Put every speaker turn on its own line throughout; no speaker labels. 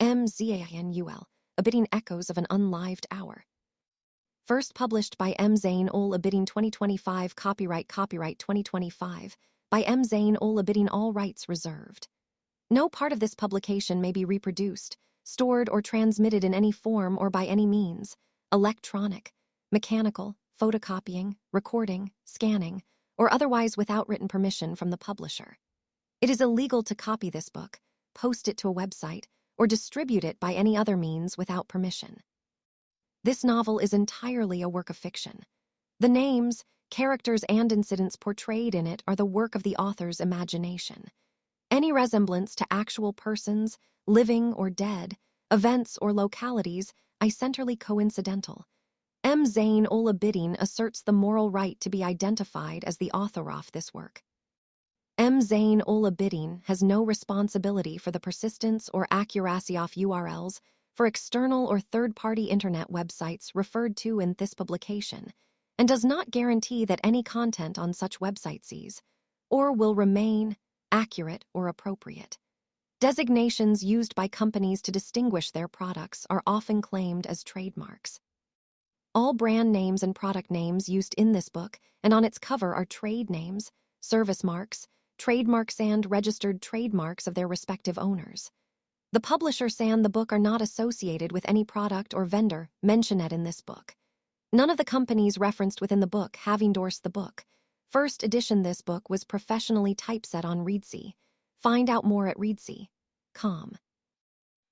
MZANUL, Abiding Echoes of an Unlived Hour. First published by M. Zain ul Abidin 2025, copyright 2025, by M. Zain ul Abidin, all rights reserved. No part of this publication may be reproduced, stored or transmitted in any form or by any means, electronic, mechanical, photocopying, recording, scanning, or otherwise without written permission from the publisher. It is illegal to copy this book, post it to a website, or distribute it by any other means without permission. This novel is entirely a work of fiction. The names, characters, and incidents portrayed in it are the work of the author's imagination. Any resemblance to actual persons, living or dead, events or localities, is centrally coincidental. M. Zain ul Abidin asserts the moral right to be identified as the author of this work. M. Zain ul Abidin has no responsibility for the persistence or accuracy of URLs for external or third-party internet websites referred to in this publication, and does not guarantee that any content on such websites is, or will remain, accurate or appropriate. Designations used by companies to distinguish their products are often claimed as trademarks. All brand names and product names used in this book and on its cover are trade names, service marks, trademarks, and registered trademarks of their respective owners. The publisher and the book are not associated with any product or vendor mentioned in this book. None of the companies referenced within the book have endorsed the book. First edition this book was professionally typeset on Reedsy. Find out more at reedsy.com.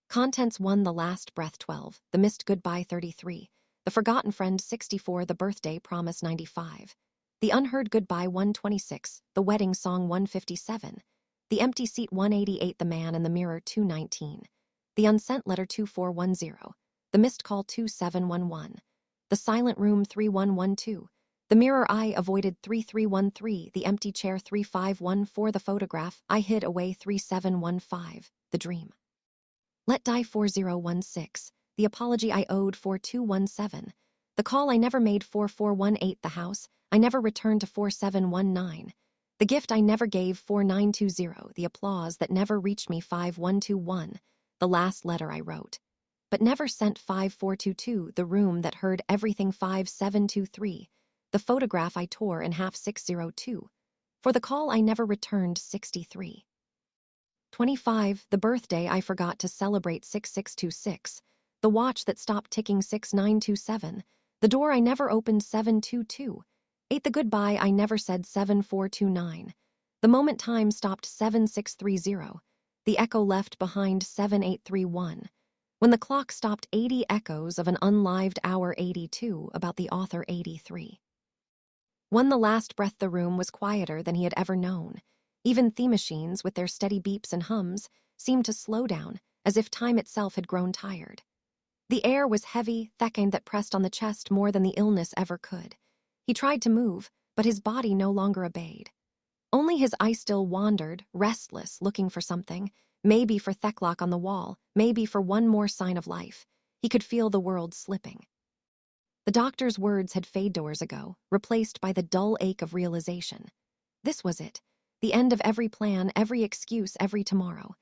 Contents: 1. The Last Breath 12, The Missed Goodbye 33, The Forgotten Friend 64, The Birthday Promise 95, The Unheard Goodbye 126, The Wedding Song 157, The Empty Seat 188, The Man in the Mirror 219, The Unsent Letter 2410, The Missed Call 2711, The Silent Room 3112, The Mirror I Avoided 3313, The Empty Chair 3514, The Photograph I Hid Away 3715, The Dream Let Die 4016, The Apology I Owed 4217, The Call I Never Made 4418, The House I Never Returned to 4719, The Gift I Never Gave 4920, The Applause That Never Reached Me 5121, The Last Letter I Wrote but Never Sent 5422, The Room That Heard Everything 5723, The Photograph I Tore in Half 602, For the Call I Never Returned 63. 25. The Birthday I Forgot to Celebrate 6626, The Watch That Stopped Ticking 6927, The Door I Never Opened 722, 8. The Goodbye I Never Said 7429, The Moment Time Stopped 7630, The Echo Left Behind 7831, When the Clock Stopped 80, Echoes of an Unlived Hour 82, about the author 83. When the last breath, the room was quieter than he had ever known. Even theme machines, with their steady beeps and hums, seemed to slow down, as if time itself had grown tired. The air was heavy, thickened, that pressed on the chest more than the illness ever could. He tried to move, but his body no longer obeyed. Only his eye still wandered, restless, looking for something, maybe for Theklock on the wall, maybe for one more sign of life. He could feel the world slipping. The doctor's words had faded hours ago, replaced by the dull ache of realization. This was it. The end of every plan, every excuse, every tomorrow.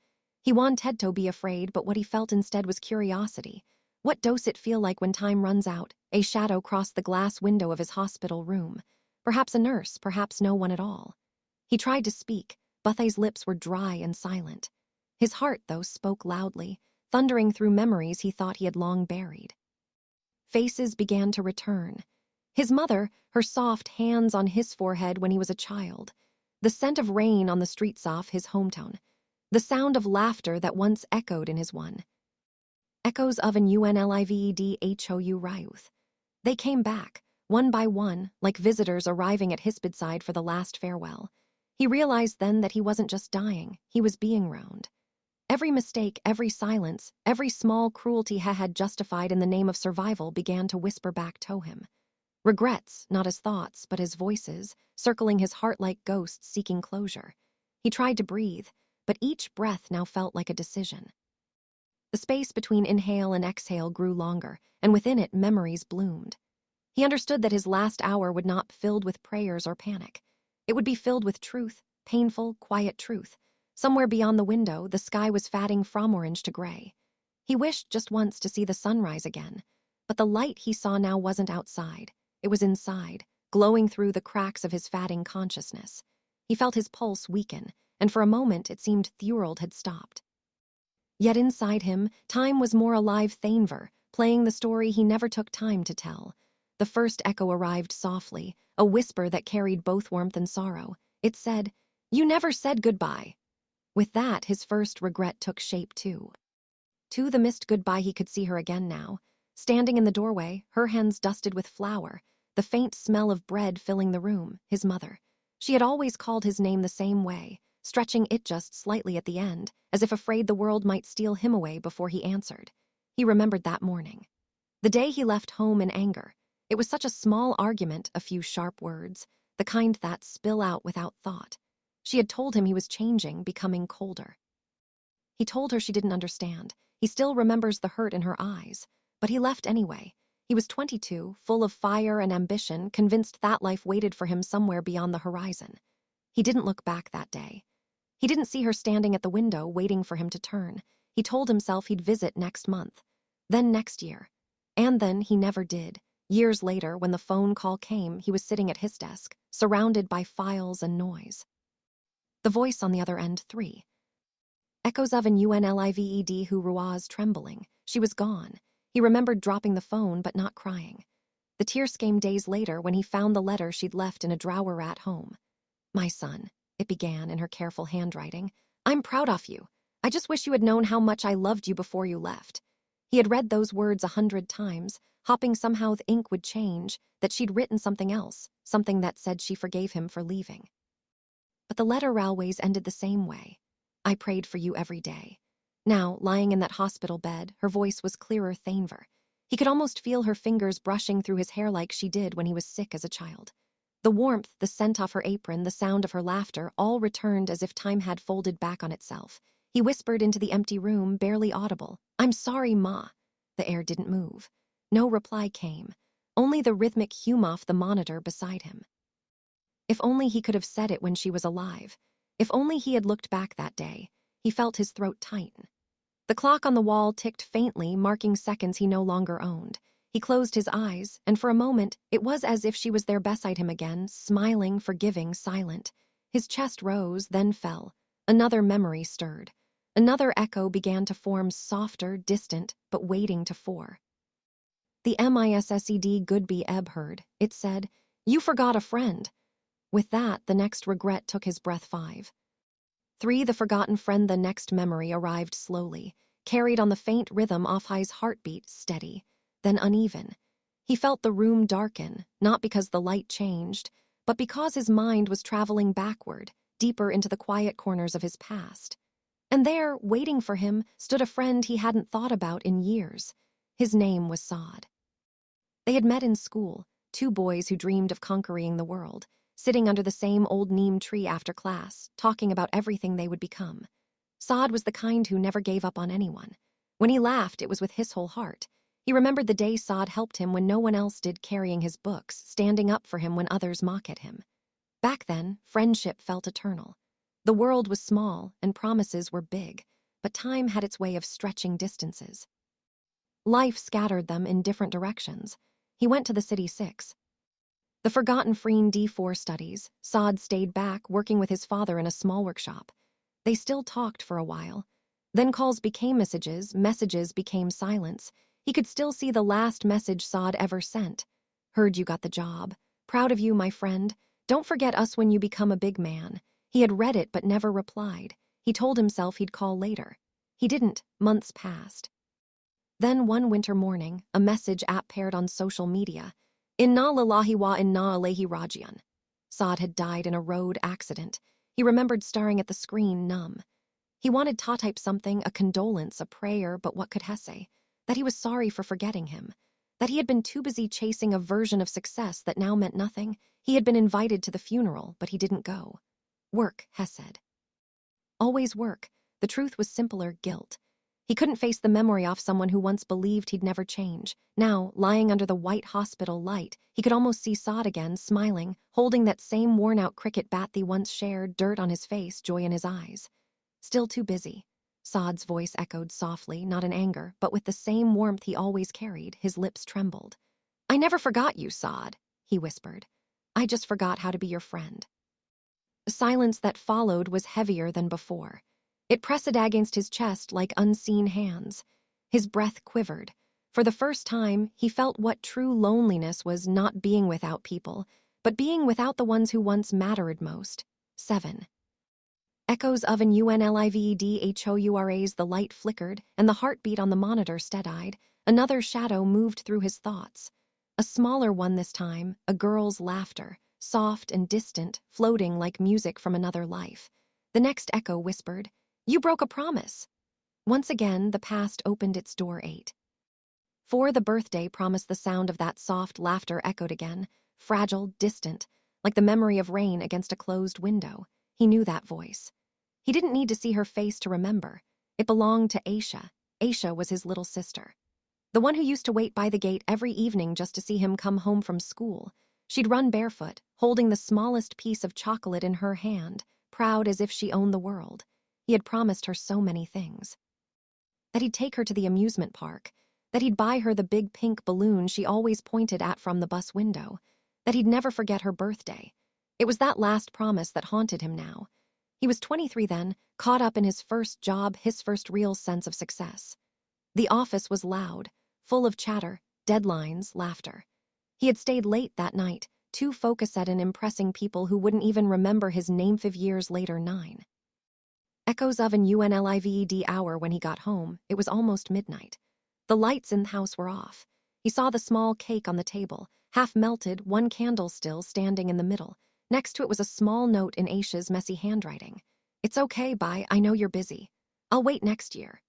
He wanted to be afraid, but what he felt instead was curiosity. What does it feel like when time runs out? A shadow crossed the glass window of his hospital room. Perhaps a nurse, perhaps no one at all. He tried to speak, but his lips were dry and silent. His heart, though, spoke loudly, thundering through memories he thought he had long buried. Faces began to return. His mother, her soft hands on his forehead when he was a child. The scent of rain on the streets of his hometown. The sound of laughter that once echoed in his one. Echoes of an Unlived Hours. They came back, one by one, like visitors arriving at his bedside for the last farewell. He realized then that he wasn't just dying, he was being round. Every mistake, every silence, every small cruelty he had justified in the name of survival began to whisper back to him. Regrets, not his thoughts, but his voices, circling his heart like ghosts seeking closure. He tried to breathe, but each breath now felt like a decision. The space between inhale and exhale grew longer, and within it memories bloomed. He understood that his last hour would not be filled with prayers or panic. It would be filled with truth, painful, quiet truth. Somewhere beyond the window, the sky was fading from orange to gray. He wished just once to see the sunrise again, but the light he saw now wasn't outside. It was inside, glowing through the cracks of his fading consciousness. He felt his pulse weaken, and for a moment it seemed the world had stopped. Yet inside him, time was more alive Thainver, playing the story he never took time to tell. The first echo arrived softly, a whisper that carried both warmth and sorrow. It said, "You never said goodbye." With that, his first regret took shape too. To the missed goodbye, he could see her again now, standing in the doorway, her hands dusted with flour, the faint smell of bread filling the room, his mother. She had always called his name the same way, stretching it just slightly at the end, as if afraid the world might steal him away before he answered. He remembered that morning. The day he left home in anger. It was such a small argument, a few sharp words, the kind that spill out without thought. She had told him he was changing, becoming colder. He told her she didn't understand. He still remembers the hurt in her eyes. But he left anyway. He was 22, full of fire and ambition, convinced that life waited for him somewhere beyond the horizon. He didn't look back that day. He didn't see her standing at the window, waiting for him to turn. He told himself he'd visit next month, then next year. And then he never did. Years later, when the phone call came, he was sitting at his desk, surrounded by files and noise. The voice on the other end, 3. Echoes of an Unlived Hours trembling. She was gone. He remembered dropping the phone but not crying. The tears came days later when he found the letter she'd left in a drawer at home. "My son," it began in her careful handwriting, "I'm proud of you. I just wish you had known how much I loved you before you left." He had read those words 100 times, hoping somehow the ink would change, that she'd written something else, something that said she forgave him for leaving. But the letter railways ended the same way. "I prayed for you every day." Now, lying in that hospital bed, her voice was clearer Thainver. He could almost feel her fingers brushing through his hair like she did when he was sick as a child. The warmth, the scent off her apron, the sound of her laughter, all returned as if time had folded back on itself. He whispered into the empty room, barely audible, "I'm sorry, Ma." The air didn't move. No reply came, only the rhythmic hum off the monitor beside him. If only he could have said it when she was alive. If only he had looked back that day. He felt his throat tighten. The clock on the wall ticked faintly, marking seconds he no longer owned. He closed his eyes, and for a moment, it was as if she was there beside him again, smiling, forgiving, silent. His chest rose, then fell. Another memory stirred. Another echo began to form, softer, distant, but waiting to fore. The MISSED Goodby Ebb heard. It said, "You forgot a friend." With that, the next regret took his breath. 5. 3. The forgotten friend. The next memory arrived slowly, carried on the faint rhythm of his heartbeat, steady, then uneven. He felt the room darken, not because the light changed, but because his mind was traveling backward, deeper into the quiet corners of his past. And there, waiting for him, stood a friend he hadn't thought about in years. His name was Saad. They had met in school, 2 boys who dreamed of conquering the world, sitting under the same old neem tree after class, talking about everything they would become. Saad was the kind who never gave up on anyone. When he laughed, it was with his whole heart. He remembered the day Saad helped him when no one else did, carrying his books, standing up for him when others mocked at him. Back then, friendship felt eternal. The world was small and promises were big, but time had its way of stretching distances. Life scattered them in different directions. He went to the city 6. The forgotten Freen D4 studies. Saad stayed back, working with his father in a small workshop. They still talked for a while. Then calls became messages became silence. He could still see the last message Saad ever sent. "Heard you got the job. Proud of you, my friend. Don't forget us when you become a big man." He had read it but never replied. He told himself he'd call later. He didn't. Months passed. Then one winter morning, a message appeared on social media. "Inna lillahi wa inna ilayhi raji'un." Saad had died in a road accident. He remembered staring at the screen, numb. He wanted to type something, a condolence, a prayer, but what could he say? That he was sorry for forgetting him. That he had been too busy chasing a version of success that now meant nothing. He had been invited to the funeral, but he didn't go. Work, he said. Always work. The truth was simpler, guilt. He couldn't face the memory of someone who once believed he'd never change. Now, lying under the white hospital light, he could almost see Saad again, smiling, holding that same worn-out cricket bat they once shared, dirt on his face, joy in his eyes. Still too busy. Saad's voice echoed softly, not in anger, but with the same warmth he always carried. His lips trembled. "I never forgot you, Saad," he whispered. "I just forgot how to be your friend." The silence that followed was heavier than before. It pressed against his chest like unseen hands. His breath quivered. For the first time, he felt what true loneliness was, not being without people, but being without the ones who once mattered most. 7. Echoes of an UNLIVED HOURAs. The light flickered, and the heartbeat on the monitor steadied. Another shadow moved through his thoughts. A smaller one this time, a girl's laughter, soft and distant, floating like music from another life. The next echo whispered, "You broke a promise." Once again, the past opened its door. 8. For the birthday promise. The sound of that soft laughter echoed again, fragile, distant, like the memory of rain against a closed window. He knew that voice. He didn't need to see her face to remember. It belonged to Aisha. Aisha was his little sister. The one who used to wait by the gate every evening just to see him come home from school. She'd run barefoot, holding the smallest piece of chocolate in her hand, proud as if she owned the world. He had promised her so many things. That he'd take her to the amusement park, that he'd buy her the big pink balloon she always pointed at from the bus window, that he'd never forget her birthday. It was that last promise that haunted him now. He was 23 then, caught up in his first job, his first real sense of success. The office was loud, full of chatter, deadlines, laughter. He had stayed late that night, too focused on impressing people who wouldn't even remember his name 5 years later. 9. Echoes of an UNLIVED hour. When he got home, it was almost midnight. The lights in the house were off. He saw the small cake on the table, half melted, one candle still standing in the middle. Next to it was a small note in Aisha's messy handwriting. "It's okay, bye, I know you're busy. I'll wait next year."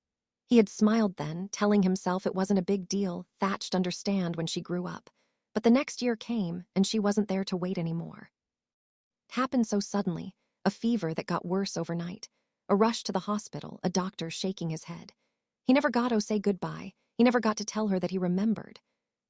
He had smiled then, telling himself it wasn't a big deal, Thatched understand when she grew up. But the next year came, and she wasn't there to wait anymore. It happened so suddenly, a fever that got worse overnight. A rush to the hospital, a doctor shaking his head. He never got to say goodbye. He never got to tell her that he remembered.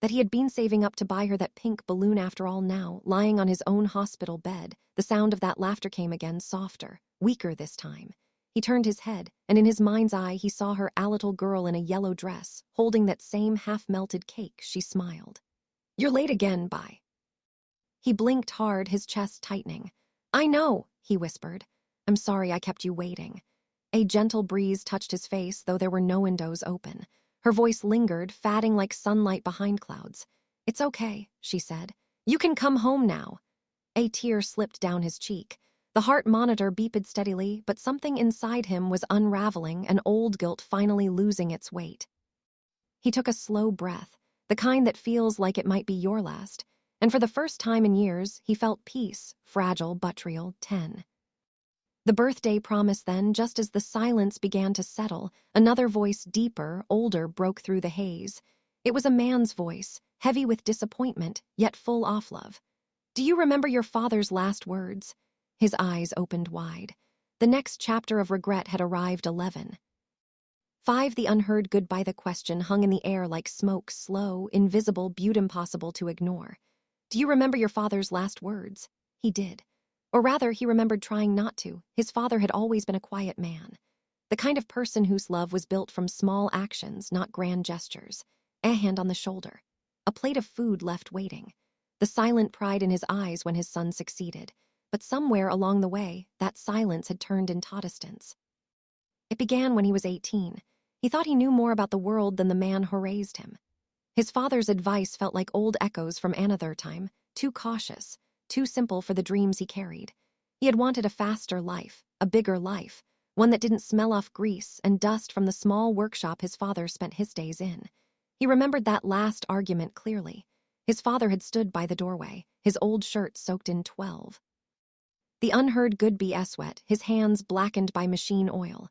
That he had been saving up to buy her that pink balloon after all. Now, lying on his own hospital bed, the sound of that laughter came again, softer, weaker this time. He turned his head, and in his mind's eye he saw her, a little girl in a yellow dress, holding that same half-melted cake. She smiled. "You're late again, bye." He blinked hard, his chest tightening. "I know," he whispered. "I'm sorry I kept you waiting." A gentle breeze touched his face, though there were no windows open. Her voice lingered, fading like sunlight behind clouds. "It's okay," she said. "You can come home now." A tear slipped down his cheek. The heart monitor beeped steadily, but something inside him was unraveling, an old guilt finally losing its weight. He took a slow breath, the kind that feels like it might be your last, and for the first time in years, he felt peace, fragile but real. 10. The birthday promise then, just as the silence began to settle, another voice, deeper, older, broke through the haze. It was a man's voice, heavy with disappointment, yet full of love. "Do you remember your father's last words?" His eyes opened wide. The next chapter of regret had arrived. 11. 5. The unheard goodbye. The question hung in the air like smoke, slow, invisible, impossible to ignore. "Do you remember your father's last words?" He did. Or rather, he remembered trying not to. His father had always been a quiet man. The kind of person whose love was built from small actions, not grand gestures. A hand on the shoulder. A plate of food left waiting. The silent pride in his eyes when his son succeeded. But somewhere along the way, that silence had turned into distance. It began when he was 18. He thought he knew more about the world than the man who raised him. His father's advice felt like old echoes from another time, too cautious, too simple for the dreams he carried. He had wanted a faster life, a bigger life, one that didn't smell off grease and dust from the small workshop his father spent his days in. He remembered that last argument clearly. His father had stood by the doorway, his old shirt soaked in 12. The unheard goodbye sweat, his hands blackened by machine oil.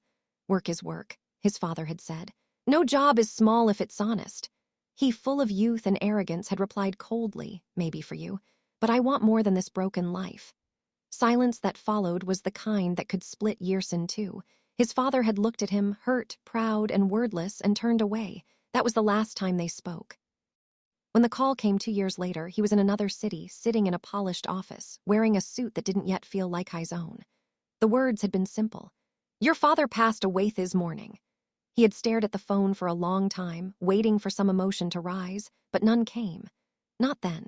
"Work is work," his father had said. "No job is small if it's honest." He, full of youth and arrogance, had replied coldly, "Maybe for you, but I want more than this broken life." Silence that followed was the kind that could split years in two. His father had looked at him, hurt, proud, and wordless, and turned away. That was the last time they spoke. When the call came 2 years later, he was in another city, sitting in a polished office, wearing a suit that didn't yet feel like his own. The words had been simple. Your father passed away this morning. He had stared at the phone for a long time, waiting for some emotion to rise, but none came. Not then.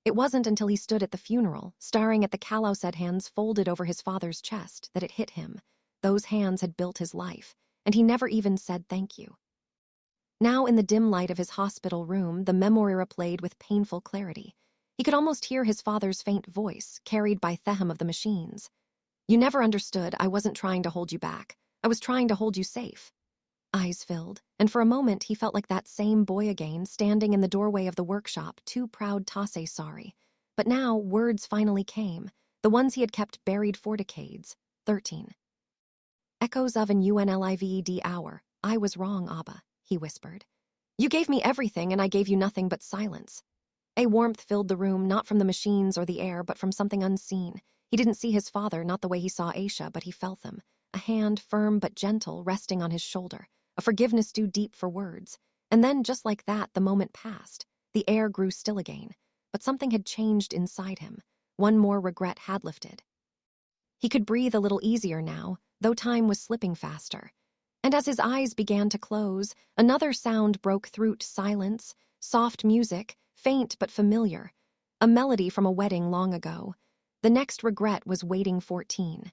It wasn't until he stood at the funeral, staring at the calloused hands folded over his father's chest, that it hit him. Those hands had built his life, and he never even said thank you. Now, in the dim light of his hospital room, the memory replayed with painful clarity. He could almost hear his father's faint voice, carried by Thehem of the machines. You never understood. I wasn't trying to hold you back. I was trying to hold you safe. Eyes filled, and for a moment he felt like that same boy again, standing in the doorway of the workshop, too proud to say sorry. But now words finally came, the ones he had kept buried for decades. 13. Echoes of an Unlived hour. I was wrong, Abba, he whispered. You gave me everything, and I gave you nothing but silence. A warmth filled the room, not from the machines or the air, but from something unseen. He didn't see his father, not the way he saw Aisha, but he felt them. A hand, firm but gentle, resting on his shoulder. A forgiveness too deep for words. And then, just like that, the moment passed. The air grew still again. But something had changed inside him. One more regret had lifted. He could breathe a little easier now, though time was slipping faster. And as his eyes began to close, another sound broke through silence, soft music, faint but familiar. A melody from a wedding long ago. The next regret was waiting 14.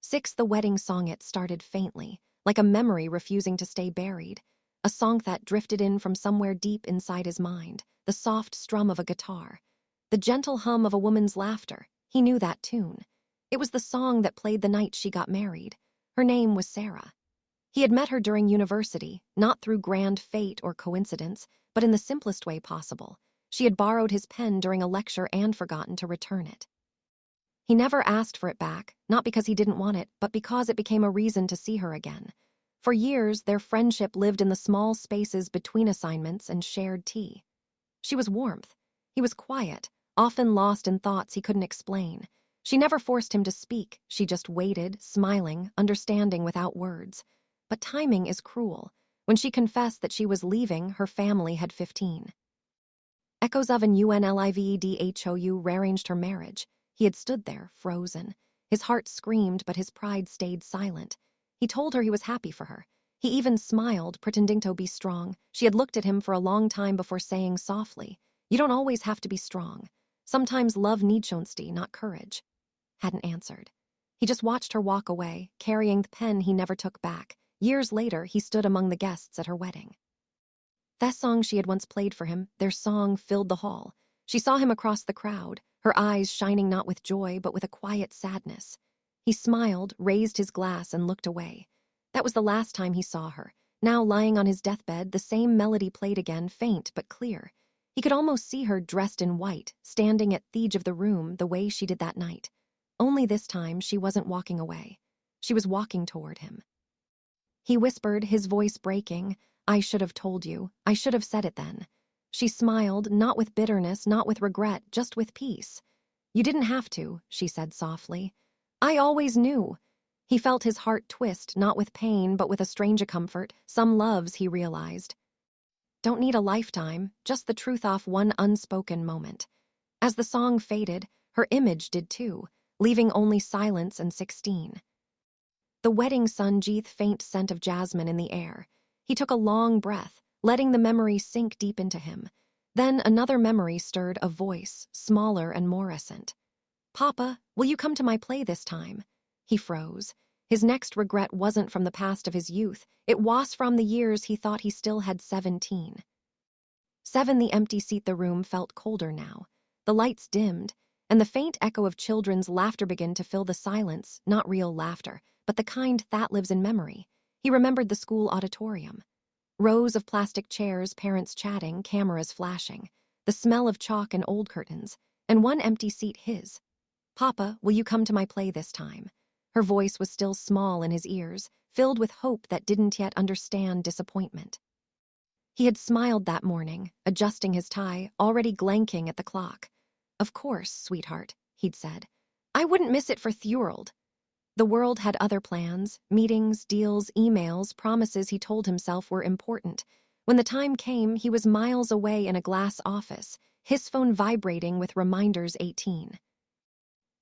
6. The wedding song. It started faintly, like a memory refusing to stay buried. A song that drifted in from somewhere deep inside his mind, the soft strum of a guitar. The gentle hum of a woman's laughter. He knew that tune. It was the song that played the night she got married. Her name was Sarah. He had met her during university, not through grand fate or coincidence, but in the simplest way possible. She had borrowed his pen during a lecture and forgotten to return it. He never asked for it back, not because he didn't want it, but because it became a reason to see her again. For years, their friendship lived in the small spaces between assignments and shared tea. She was warmth. He was quiet, often lost in thoughts he couldn't explain. She never forced him to speak. She just waited, smiling, understanding without words. But timing is cruel. When she confessed that she was leaving, her family had 15. Echoes of an Unlived rearranged her marriage. He had stood there, frozen. His heart screamed, but his pride stayed silent. He told her he was happy for her. He even smiled, pretending to be strong. She had looked at him for a long time before saying softly, You don't always have to be strong. Sometimes love needs honesty, not courage. Hadn't answered. He just watched her walk away, carrying the pen he never took back. Years later, he stood among the guests at her wedding. That song she had once played for him, their song filled the hall. She saw him across the crowd, her eyes shining not with joy, but with a quiet sadness. He smiled, raised his glass, and looked away. That was the last time he saw her. Now, lying on his deathbed, the same melody played again, faint but clear. He could almost see her dressed in white, standing at the edge of the room the way she did that night. Only this time, she wasn't walking away. She was walking toward him. He whispered, his voice breaking, I should have told you. I should have said it then. She smiled, not with bitterness, not with regret, just with peace. You didn't have to, she said softly. I always knew. He felt his heart twist, not with pain, but with a strange comfort. Some loves, he realized, don't need a lifetime, just the truth off one unspoken moment. As the song faded, her image did too, leaving only silence and 16. The wedding sun breathed faint scent of jasmine in the air. He took a long breath, letting the memory sink deep into him. Then another memory stirred, a voice, smaller and more recent. Papa, will you come to my play this time? He froze. His next regret wasn't from the past of his youth. It was from the years he thought he still had 17. 7. The empty seat. The room felt colder now. The lights dimmed, and the faint echo of children's laughter began to fill the silence, not real laughter, but the kind that lives in memory. He remembered the school auditorium. Rows of plastic chairs, parents chatting, cameras flashing, the smell of chalk and old curtains, and one empty seat, his. Papa, will you come to my play this time? Her voice was still small in his ears, filled with hope that didn't yet understand disappointment. He had smiled that morning, adjusting his tie, already glanking at the clock. Of course, sweetheart, he'd said. I wouldn't miss it for Thurald. The world had other plans, meetings, deals, emails, promises he told himself were important. When the time came, he was miles away in a glass office, his phone vibrating with reminders 18.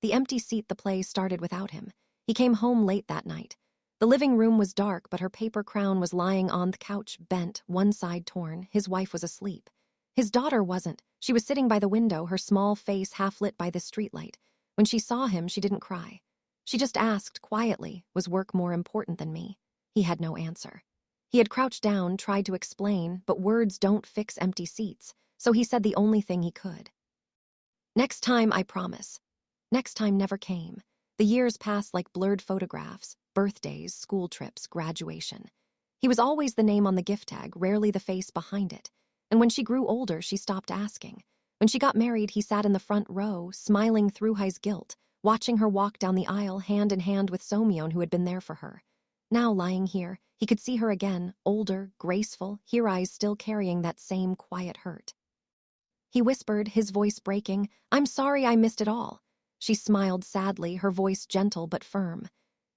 The empty seat. The play started without him. He came home late that night. The living room was dark, but her paper crown was lying on the couch, bent, one side torn. His wife was asleep. His daughter wasn't. She was sitting by the window, her small face half lit by the streetlight. When she saw him, she didn't cry. She just asked, quietly, was work more important than me? He had no answer. He had crouched down, tried to explain, but words don't fix empty seats, so he said the only thing he could. Next time, I promise. Next time never came. The years passed like blurred photographs, birthdays, school trips, graduation. He was always the name on the gift tag, rarely the face behind it. And when she grew older, she stopped asking. When she got married, he sat in the front row, smiling through his guilt, watching her walk down the aisle hand in hand with Somyeon, who had been there for her. Now, lying here, he could see her again, older, graceful, her eyes still carrying that same quiet hurt. He whispered, his voice breaking, "I'm sorry I missed it all." She smiled sadly, her voice gentle but firm.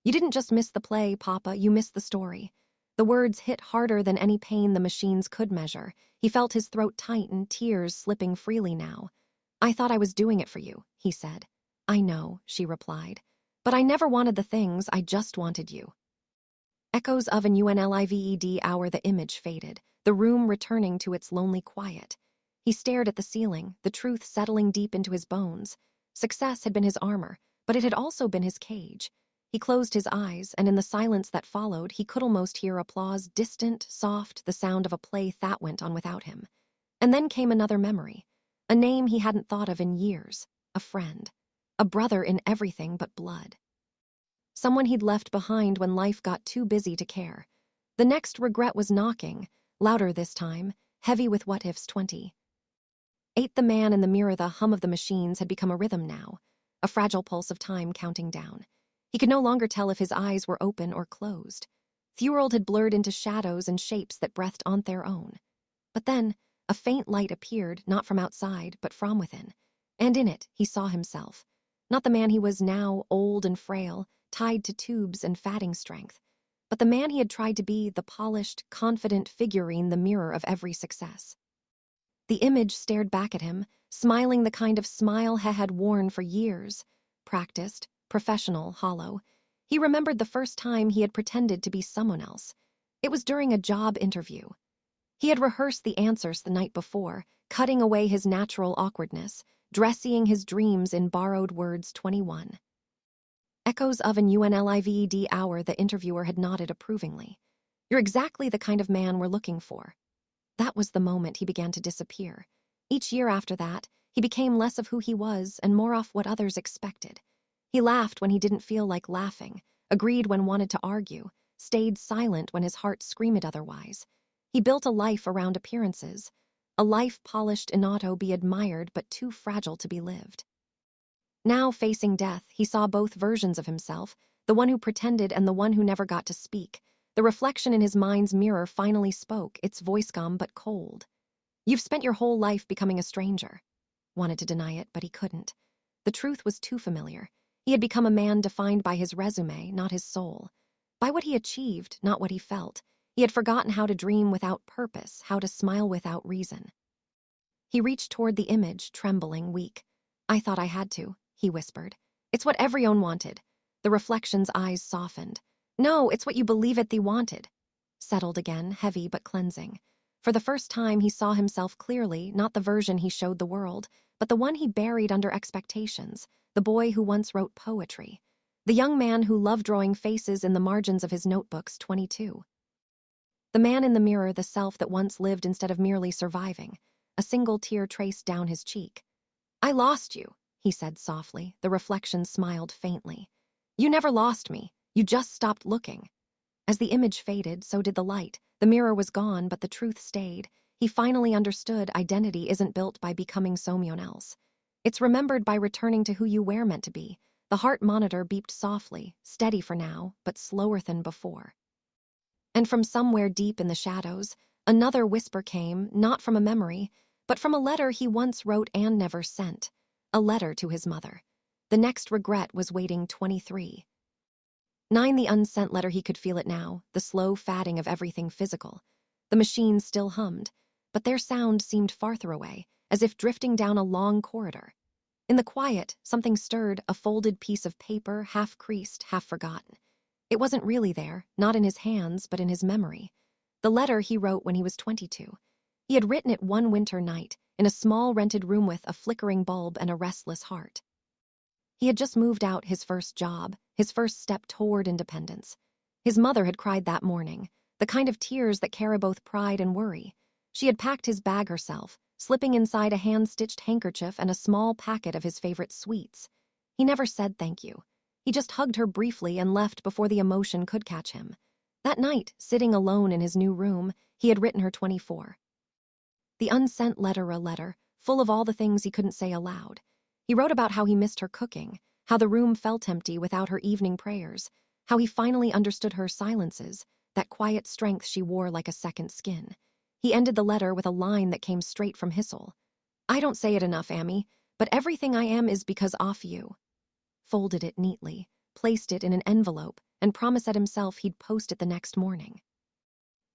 "You didn't just miss the play, Papa, you missed the story." The words hit harder than any pain the machines could measure. He felt his throat tighten, tears slipping freely now. "I thought I was doing it for you," he said. "I know," she replied. "But I never wanted the things, I just wanted you." Echoes of an Unlived hour, the image faded, the room returning to its lonely quiet. He stared at the ceiling, the truth settling deep into his bones. Success had been his armor, but it had also been his cage. He closed his eyes, and in the silence that followed, he could almost hear applause, distant, soft, the sound of a play that went on without him. And then came another memory, a name he hadn't thought of in years, a friend, a brother in everything but blood. Someone he'd left behind when life got too busy to care. The next regret was knocking, louder this time, heavy with what-ifs 20. Ate the man in the mirror, the hum of the machines had become a rhythm now, a fragile pulse of time counting down. He could no longer tell if his eyes were open or closed. The world had blurred into shadows and shapes that breathed on their own. But then, a faint light appeared, not from outside, but from within. And in it, he saw himself. Not the man he was now, old and frail, tied to tubes and fatting strength, but the man he had tried to be, the polished, confident figurine, the mirror of every success. The image stared back at him, smiling the kind of smile he had worn for years. Practiced, professional, hollow. He remembered the first time he had pretended to be someone else. It was during a job interview. He had rehearsed the answers the night before, cutting away his natural awkwardness, dressying his dreams in borrowed words 21. Echoes of an Unlived hour, the interviewer had nodded approvingly. "You're exactly the kind of man we're looking for." That was the moment he began to disappear. Each year after that, he became less of who he was and more of what others expected. He laughed when he didn't feel like laughing, agreed when wanted to argue, stayed silent when his heart screamed otherwise. He built a life around appearances, a life polished enough to be admired but too fragile to be lived. Now, facing death, he saw both versions of himself, the one who pretended and the one who never got to speak. The reflection in his mind's mirror finally spoke, its voice calm but cold. "You've spent your whole life becoming a stranger." Wanted to deny it, but he couldn't. The truth was too familiar. He had become a man defined by his resume, not his soul. By what he achieved, not what he felt. He had forgotten how to dream without purpose, how to smile without reason. He reached toward the image, trembling, weak. "I thought I had to," he whispered. "It's what everyone wanted." The reflection's eyes softened. "No, it's what you believe it they wanted." Settled again, heavy but cleansing. For the first time, he saw himself clearly, not the version he showed the world, but the one he buried under expectations, the boy who once wrote poetry, the young man who loved drawing faces in the margins of his notebooks 22. The man in the mirror, the self that once lived instead of merely surviving, a single tear traced down his cheek. "I lost you," he said softly. The reflection smiled faintly. "You never lost me. You just stopped looking." As the image faded, so did the light. The mirror was gone, but the truth stayed. He finally understood identity isn't built by becoming someone else. It's remembered by returning to who you were meant to be. The heart monitor beeped softly, steady for now, but slower than before. And from somewhere deep in the shadows, another whisper came, not from a memory, but from a letter he once wrote and never sent. A letter to his mother. The next regret was waiting 23. 9, the unsent letter. He could feel it now, the slow fatting of everything physical. The machines still hummed, but their sound seemed farther away, as if drifting down a long corridor. In the quiet, something stirred, a folded piece of paper, half creased, half forgotten. It wasn't really there, not in his hands, but in his memory. The letter he wrote when he was 22. He had written it one winter night, in a small rented room with a flickering bulb and a restless heart. He had just moved out his first job, his first step toward independence. His mother had cried that morning, the kind of tears that carry both pride and worry. She had packed his bag herself, slipping inside a hand-stitched handkerchief and a small packet of his favorite sweets. He never said thank you. He just hugged her briefly and left before the emotion could catch him. That night, sitting alone in his new room, he had written her 24. The unsent letter, a letter, full of all the things he couldn't say aloud. He wrote about how he missed her cooking, how the room felt empty without her evening prayers, how he finally understood her silences, that quiet strength she wore like a second skin. He ended the letter with a line that came straight from his soul. I don't say it enough, Amy, but everything I am is because of you. Folded it neatly, placed it in an envelope, and promised himself he'd post it the next morning.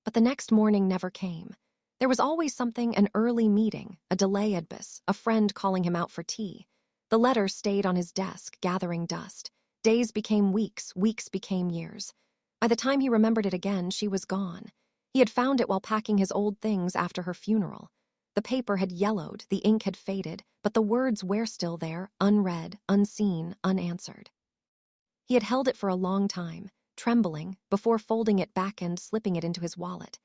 But the next morning never came. There was always something, an early meeting, a delay at bus, a friend calling him out for tea. The letter stayed on his desk, gathering dust. Days became weeks, weeks became years. By the time he remembered it again, she was gone. He had found it while packing his old things after her funeral. The paper had yellowed, the ink had faded, but the words were still there, unread, unseen, unanswered. He had held it for a long time, trembling, before folding it back and slipping it into his wallet.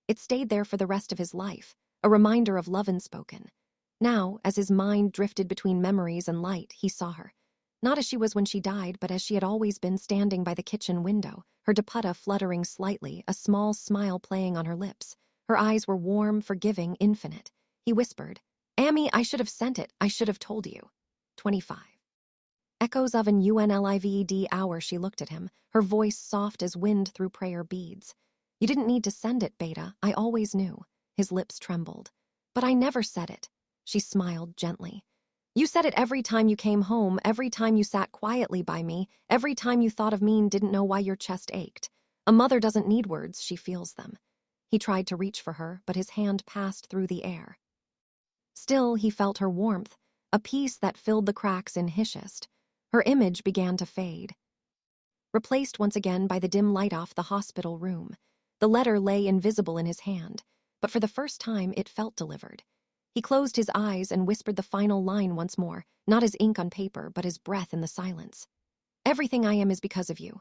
It stayed there for the rest of his life, a reminder of love unspoken. Now, as his mind drifted between memories and light, he saw her. Not as she was when she died, but as she had always been, standing by the kitchen window, her dupatta fluttering slightly, a small smile playing on her lips. Her eyes were warm, forgiving, infinite. He whispered, Amy, I should have sent it. I should have told you. 25. Echoes of an Unlived hour. She looked at him, her voice soft as wind through prayer beads. You didn't need to send it, Beta. I always knew. His lips trembled. But I never said it. She smiled gently. You said it every time you came home, every time you sat quietly by me, every time you thought of me and didn't know why your chest ached. A mother doesn't need words, she feels them. He tried to reach for her, but his hand passed through the air. Still, he felt her warmth, a peace that filled the cracks in his chest. Her image began to fade, replaced once again by the dim light off the hospital room. The letter lay invisible in his hand, but for the first time it felt delivered. He closed his eyes and whispered the final line once more, not his ink on paper, but his breath in the silence. Everything I am is because of you.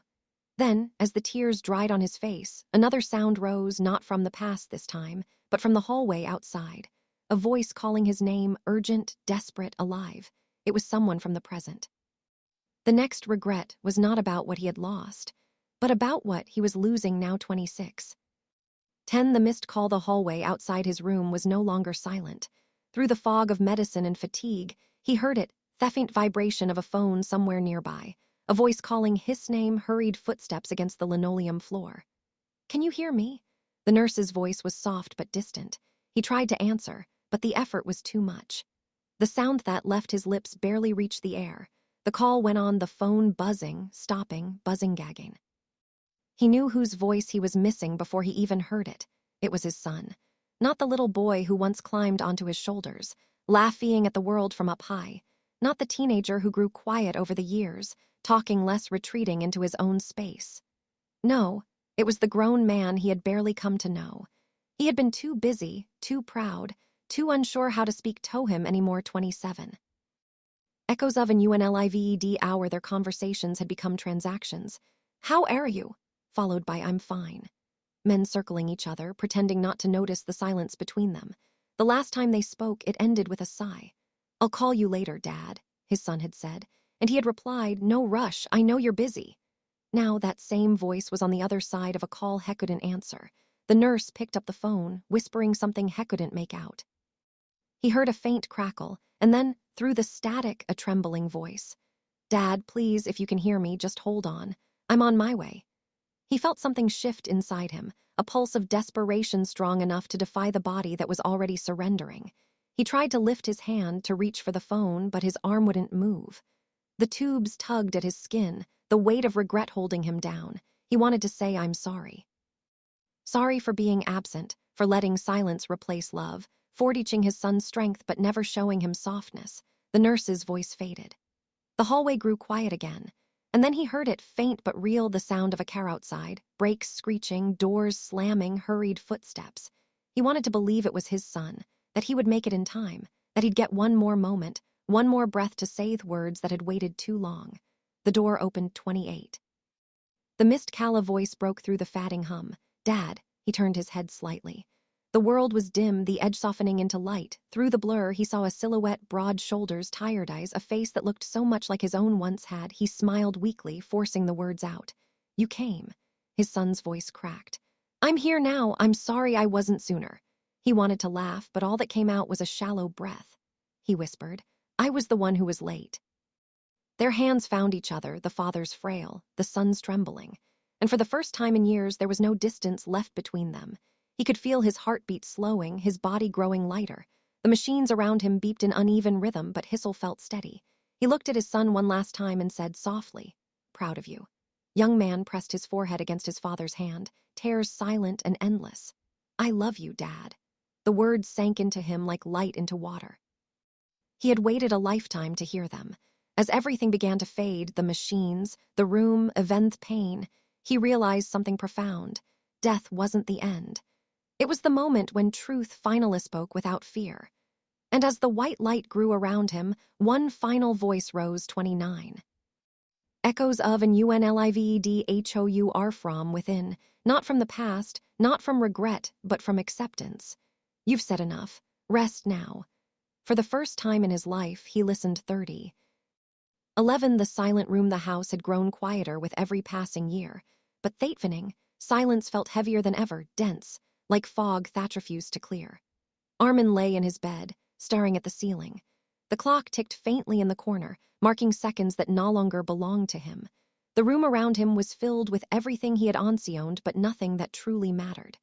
Then, as the tears dried on his face, another sound rose, not from the past this time, but from the hallway outside. A voice calling his name, urgent, desperate, alive. It was someone from the present. The next regret was not about what he had lost, but about what he was losing now 26. 10. The missed call. The hallway outside his room was no longer silent. Through the fog of medicine and fatigue, he heard it, the faint vibration of a phone somewhere nearby, a voice calling his name, hurried footsteps against the linoleum floor. Can you hear me? The nurse's voice was soft but distant. He tried to answer, but the effort was too much. The sound that left his lips barely reached the air. The call went on, the phone buzzing, stopping, buzzing, gagging. He knew whose voice he was missing before he even heard it. It was his son. Not the little boy who once climbed onto his shoulders, laughing at the world from up high. Not the teenager who grew quiet over the years, talking less, retreating into his own space. No, it was the grown man he had barely come to know. He had been too busy, too proud, too unsure how to speak to him anymore. 27. Echoes of an Unlived hour. Their conversations had become transactions. How are you? Followed by I'm fine. Men circling each other, pretending not to notice the silence between them. The last time they spoke, it ended with a sigh. I'll call you later, Dad, his son had said, and he had replied, no rush, I know you're busy. Now that same voice was on the other side of a call He couldn't answer. The nurse picked up the phone, whispering something He couldn't make out. He heard a faint crackle, and then, through the static, a trembling voice. Dad, please, if you can hear me, just hold on. I'm on my way. He felt something shift inside him, a pulse of desperation strong enough to defy the body that was already surrendering. He tried to lift his hand to reach for the phone, but his arm wouldn't move. The tubes tugged at his skin, the weight of regret holding him down. He wanted to say, I'm sorry. Sorry for being absent, for letting silence replace love, for teaching his son strength but never showing him softness. The nurse's voice faded. The hallway grew quiet again, And then he heard it, faint but real, the sound of a car outside, brakes screeching, doors slamming, hurried footsteps. He wanted to believe it was his son, that he would make it in time, that he'd get one more moment, one more breath to say the words that had waited too long. The door opened. 28. The missed Calla voice broke through the fatting hum. Dad. He turned his head slightly. The world was dim, the edge softening into light. Through the blur, he saw a silhouette, broad shoulders, tired eyes, a face that looked so much like his own once had. He smiled weakly, forcing the words out. You came. His son's voice cracked. I'm here now. I'm sorry I wasn't sooner. He wanted to laugh, but all that came out was a shallow breath. He whispered, I was the one who was late. Their hands found each other, the father's frail, the son's trembling. And for the first time in years, there was no distance left between them. He could feel his heartbeat slowing, his body growing lighter. The machines around him beeped in uneven rhythm, but Hissel felt steady. He looked at his son one last time and said softly, Proud of you. Young man pressed his forehead against his father's hand, tears silent and endless. I love you, Dad. The words sank into him like light into water. He had waited a lifetime to hear them. As everything began to fade, the machines, the room, event, pain, he realized something profound. Death wasn't the end. It was the moment when truth finally spoke without fear. And as the white light grew around him, one final voice rose. 29. Echoes of an unlived hours from within, not from the past, not from regret, but from acceptance. You've said enough. Rest now. For the first time in his life, he listened. 30. 11. The silent room, the house had grown quieter with every passing year. But Thatevening, silence felt heavier than ever, dense, like fog Thatch refused to clear. Armin lay in his bed, staring at the ceiling. The clock ticked faintly in the corner, marking seconds that no longer belonged to him. The room around him was filled with everything he had owned, but nothing that truly mattered.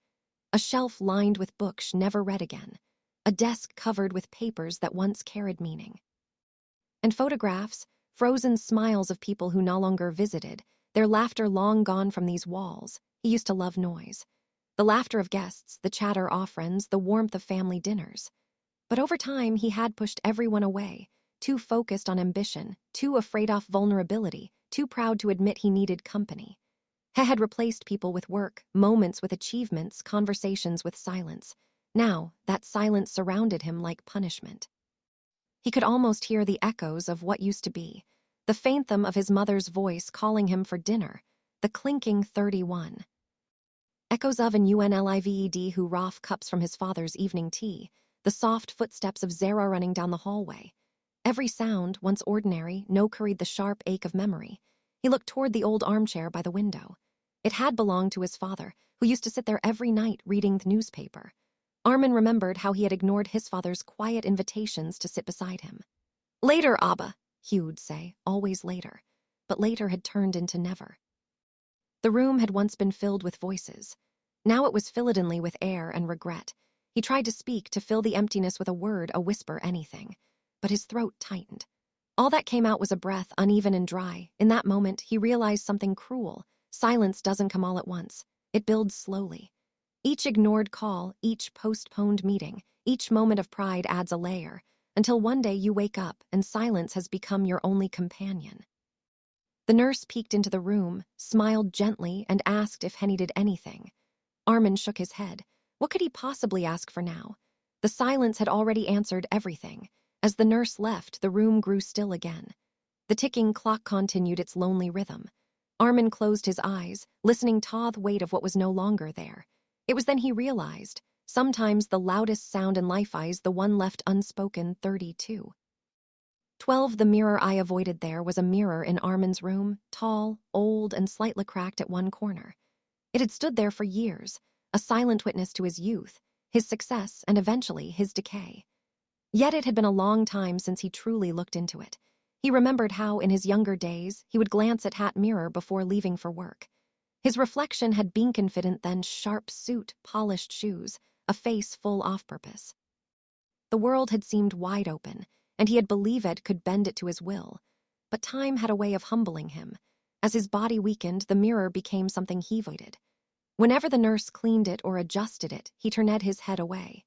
A shelf lined with books never read again. A desk covered with papers that once carried meaning. And photographs, frozen smiles of people who no longer visited, their laughter long gone from these walls. He used to love noise. The laughter of guests, the chatter of friends, the warmth of family dinners. But over time, he had pushed everyone away, too focused on ambition, too afraid of vulnerability, too proud to admit he needed company. He had replaced people with work, moments with achievements, conversations with silence. Now, that silence surrounded him like punishment. He could almost hear the echoes of what used to be, the faint thum of his mother's voice calling him for dinner, the clinking 31. Echoes of an unlived who Raf cups from his father's evening tea, the soft footsteps of Zara running down the hallway. Every sound, once ordinary, no curried the sharp ache of memory. He looked toward the old armchair by the window. It had belonged to his father, who used to sit there every night reading the newspaper. Armin remembered how he had ignored his father's quiet invitations to sit beside him. Later, Abba, he would say, always later. But later had turned into never. The room had once been filled with voices. Now it was filled with air and regret. He tried to speak, to fill the emptiness with a word, a whisper, anything. But his throat tightened. All that came out was a breath, uneven and dry. In that moment, he realized something cruel. Silence doesn't come all at once. It builds slowly. Each ignored call, each postponed meeting, each moment of pride adds a layer, until one day you wake up and silence has become your only companion. The nurse peeked into the room, smiled gently, and asked if he needed anything. Armin shook his head. What could he possibly ask for now? The silence had already answered everything. As the nurse left, the room grew still again. The ticking clock continued its lonely rhythm. Armin closed his eyes, listening to the weight of what was no longer there. It was then he realized, sometimes the loudest sound in life is the one left unspoken. 32. 12. The mirror I avoided there was a mirror in Armin's room, tall, old, and slightly cracked at one corner. It had stood there for years, a silent witness to his youth, his success, and eventually his decay. Yet it had been a long time since he truly looked into it. He remembered how, in his younger days, he would glance at that mirror before leaving for work. His reflection had been confident then, sharp suit, polished shoes, a face full of purpose. The world had seemed wide open, and he had believed it could bend it to his will. But time had a way of humbling him. As his body weakened, the mirror became something he avoided. Whenever the nurse cleaned it or adjusted it, he turned his head away.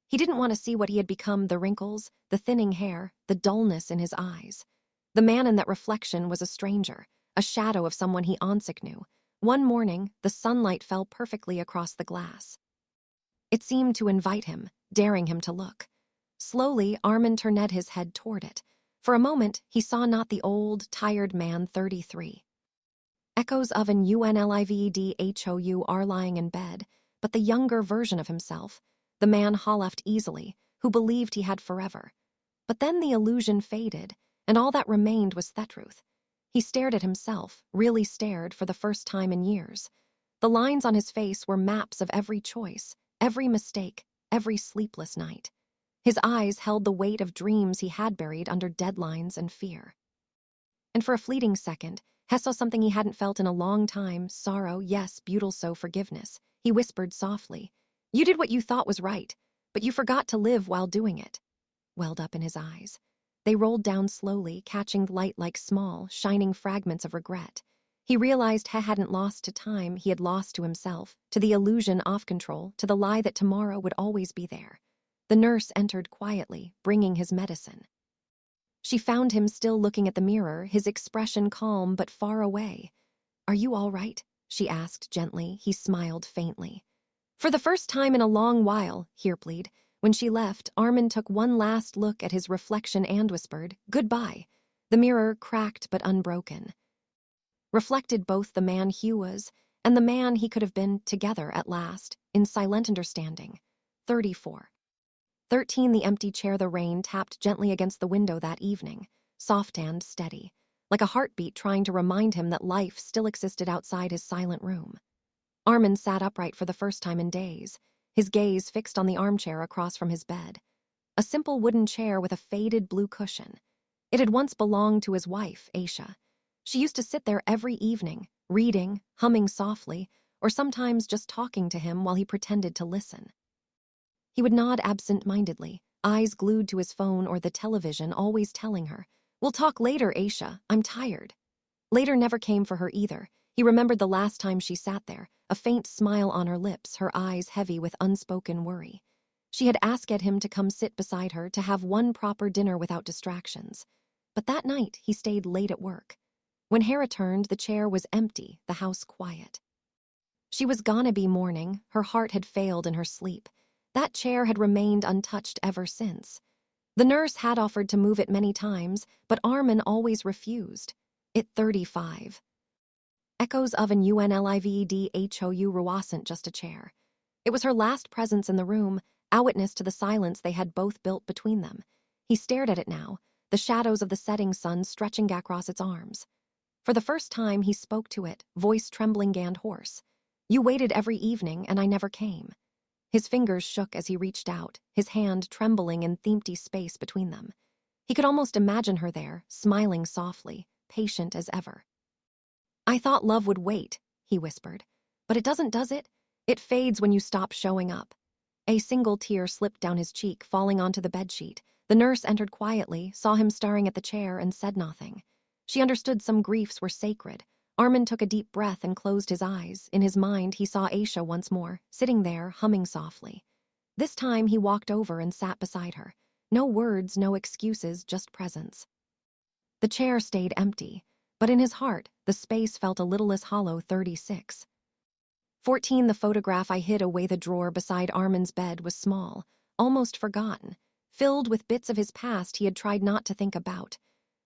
He didn't want to see what he had become, the wrinkles, the thinning hair, the dullness in his eyes. The man in that reflection was a stranger, a shadow of someone he onsick knew. One morning, the sunlight fell perfectly across the glass. It seemed to invite him, daring him to look. Slowly, Armin turned his head toward it. For a moment, he saw not the old, tired man 33. Echoes of an unlived hour lying in bed, but the younger version of himself, the man left easily, who believed he had forever. But then the illusion faded, and all that remained was Thetruth. He stared at himself, really stared for the first time in years. The lines on his face were maps of every choice, every mistake, every sleepless night. His eyes held the weight of dreams he had buried under deadlines and fear. And for a fleeting second, Hess saw something he hadn't felt in a long time, sorrow, yes, beautiful so forgiveness. He whispered softly, "You did what you thought was right, but you forgot to live while doing it," welled up in his eyes. They rolled down slowly, catching light like small, shining fragments of regret. He realized he hadn't lost to time, he had lost to himself, to the illusion off control, to the lie that tomorrow would always be there. The nurse entered quietly, bringing his medicine. She found him still looking at the mirror, his expression calm but far away. "Are you all right?" she asked gently. He smiled faintly. "For the first time in a long while," he replied. When she left, Armin took one last look at his reflection and whispered, "Goodbye." The mirror, cracked but unbroken, reflected both the man Hugh was and the man he could have been, together at last, in silent understanding. 34. 13. The empty chair. The rain tapped gently against the window that evening, soft and steady, like a heartbeat trying to remind him that life still existed outside his silent room. Armin sat upright for the first time in days, his gaze fixed on the armchair across from his bed. A simple wooden chair with a faded blue cushion. It had once belonged to his wife, Aisha. She used to sit there every evening, reading, humming softly, or sometimes just talking to him while he pretended to listen. He would nod absent-mindedly, eyes glued to his phone or the television, always telling her, "We'll talk later, Aisha, I'm tired." Later never came for her either. He remembered the last time she sat there, a faint smile on her lips, her eyes heavy with unspoken worry. She had asked him to come sit beside her, to have one proper dinner without distractions. But that night, he stayed late at work. When Hera returned, the chair was empty, the house quiet. She was gonna be mourning, her heart had failed in her sleep. That chair had remained untouched ever since. The nurse had offered to move it many times, but Armin always refused. It 35. Echoes of an unlived hour wasn't just a chair. It was her last presence in the room, a witness to the silence they had both built between them. He stared at it now, the shadows of the setting sun stretching across its arms. For the first time, he spoke to it, voice trembling and hoarse. "You waited every evening, and I never came." His fingers shook as he reached out, his hand trembling in the empty space between them. He could almost imagine her there, smiling softly, patient as ever. "I thought love would wait," he whispered. "But it doesn't, does it? It fades when you stop showing up." A single tear slipped down his cheek, falling onto the bedsheet. The nurse entered quietly, saw him staring at the chair, and said nothing. She understood some griefs were sacred. Armin took a deep breath and closed his eyes. In his mind, he saw Aisha once more, sitting there, humming softly. This time, he walked over and sat beside her. No words, no excuses, just presence. The chair stayed empty, but in his heart, the space felt a little less hollow. 36. 14. The photograph I hid away the drawer beside Armin's bed was small, almost forgotten, filled with bits of his past he had tried not to think about.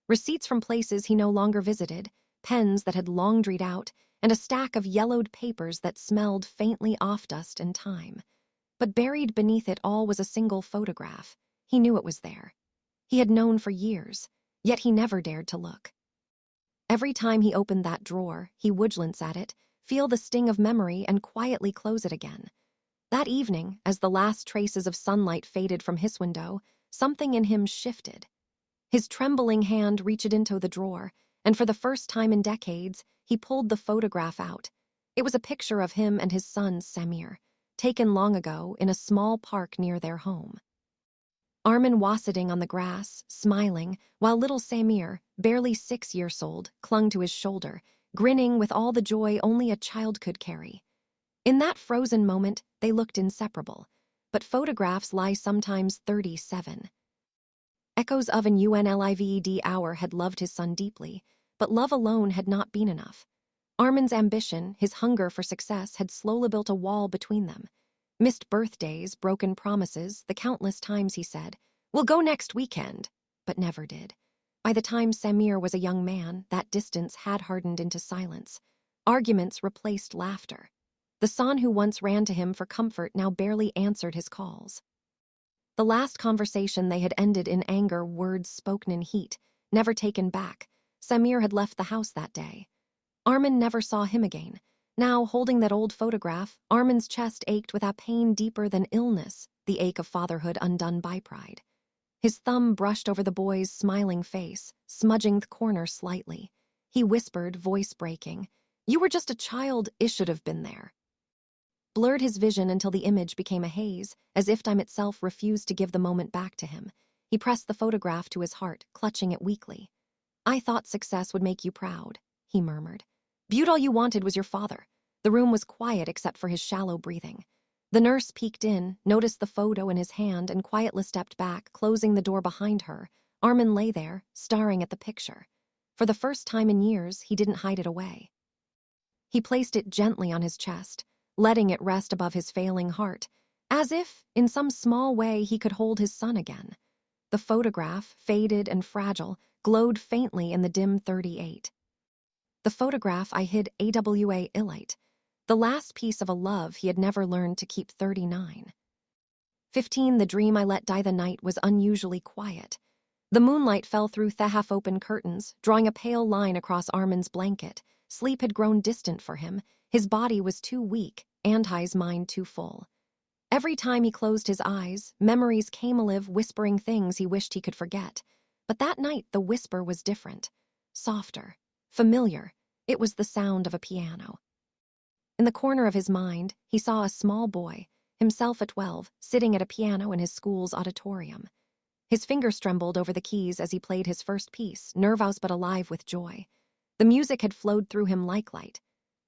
Receipts from places he no longer visited, pens that had long dried out, and a stack of yellowed papers that smelled faintly off dust and time. But buried beneath it all was a single photograph. He knew it was there. He had known for years, yet he never dared to look. Every time he opened that drawer, he would glance at it, feel the sting of memory, and quietly close it again. That evening, as the last traces of sunlight faded from his window, something in him shifted. His trembling hand reached into the drawer, and for the first time in decades, he pulled the photograph out. It was a picture of him and his son, Samir, taken long ago in a small park near their home. Armin was sitting on the grass, smiling, while little Samir, barely 6 years old, clung to his shoulder, grinning with all the joy only a child could carry. In that frozen moment, they looked inseparable, but photographs lie sometimes. 37. Echoes of an unlived hour had loved his son deeply, But love alone had not been enough. Armin's ambition, his hunger for success, had slowly built a wall between them. Missed birthdays, broken promises, the countless times he said, "We'll go next weekend," but never did. By the time Samir was a young man, that distance had hardened into silence. Arguments replaced laughter. The son who once ran to him for comfort now barely answered his calls. The last conversation they had ended in anger, words spoken in heat, never taken back. Samir had left the house that day. Armin never saw him again. Now, holding that old photograph, Armin's chest ached with a pain deeper than illness, the ache of fatherhood undone by pride. His thumb brushed over the boy's smiling face, smudging the corner slightly. He whispered, voice breaking, "You were just a child, it should have been there." Blurred his vision until the image became a haze, as if time itself refused to give the moment back to him. He pressed the photograph to his heart, clutching it weakly. "I thought success would make you proud," he murmured. "Beaut all you wanted was your father." The room was quiet except for his shallow breathing. The nurse peeked in, noticed the photo in his hand, and quietly stepped back, closing the door behind her. Armin lay there, staring at the picture. For the first time in years, he didn't hide it away. He placed it gently on his chest, letting it rest above his failing heart, as if, in some small way, he could hold his son again. The photograph, faded and fragile, glowed faintly in the dim 38. The photograph I hid AWA Illite, the last piece of a love he had never learned to keep 39. 15. The dream I let die the night was unusually quiet. The moonlight fell through the half-open curtains, drawing a pale line across Armin's blanket. Sleep had grown distant for him. His body was too weak, Andai's mind too full. Every time he closed his eyes, memories came alive, whispering things he wished he could forget. But that night the whisper was different. Softer. Familiar. It was the sound of a piano. In the corner of his mind, he saw a small boy, himself at 12, sitting at a piano in his school's auditorium. His fingers trembled over the keys as he played his first piece, nervous but alive with joy. The music had flowed through him like light.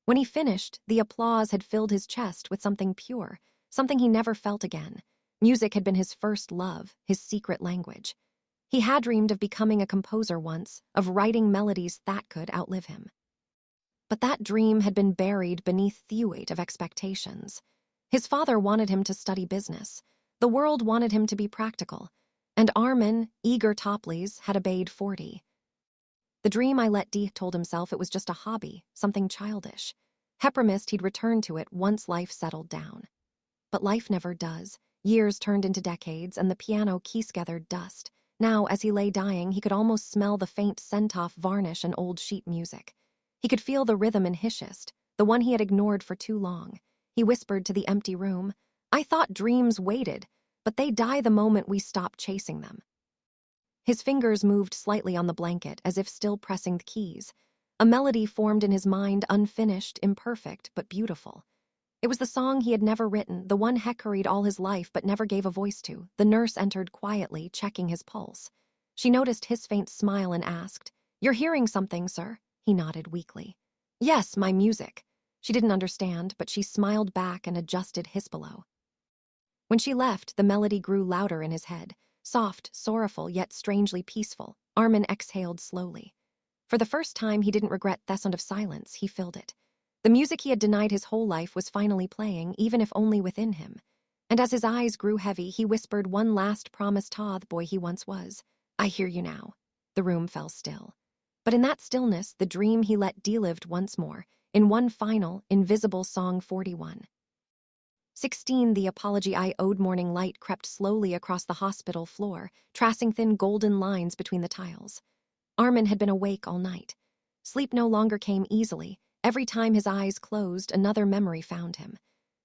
When he finished, the applause had filled his chest with something pure, something he never felt again. Music had been his first love, his secret language. He had dreamed of becoming a composer once, of writing melodies that could outlive him. But that dream had been buried beneath the weight of expectations. His father wanted him to study business. The world wanted him to be practical. And Armin, eager Toplies, had obeyed 40. The dream I let die, told himself it was just a hobby, something childish. Hepromised he'd return to it once life settled down. But life never does. Years turned into decades, and the piano keys gathered dust. Now, as he lay dying, he could almost smell the faint scent-off varnish and old sheet music. He could feel the rhythm in Hishist, the one he had ignored for too long. He whispered to the empty room, "I thought dreams waited, but they die the moment we stop chasing them." His fingers moved slightly on the blanket, as if still pressing the keys. A melody formed in his mind, unfinished, imperfect, but beautiful. It was the song he had never written, the one Heck hurried all his life but never gave a voice to. The nurse entered quietly, checking his pulse. She noticed his faint smile and asked, "You're hearing something, sir?" He nodded weakly. "Yes, my music." She didn't understand, but she smiled back and adjusted his below. When she left, the melody grew louder in his head, soft, sorrowful, yet strangely peaceful. Armin exhaled slowly. For the first time, he didn't regret the sound of silence, he filled it. The music he had denied his whole life was finally playing, even if only within him. And as his eyes grew heavy, he whispered one last promise to the boy he once was. "I hear you now." The room fell still. But in that stillness, the dream he let die lived once more, in one final, invisible song 41. 16. The apology I owed. Morning light crept slowly across the hospital floor, tracing thin golden lines between the tiles. Armin had been awake all night. Sleep no longer came easily. Every time his eyes closed, another memory found him.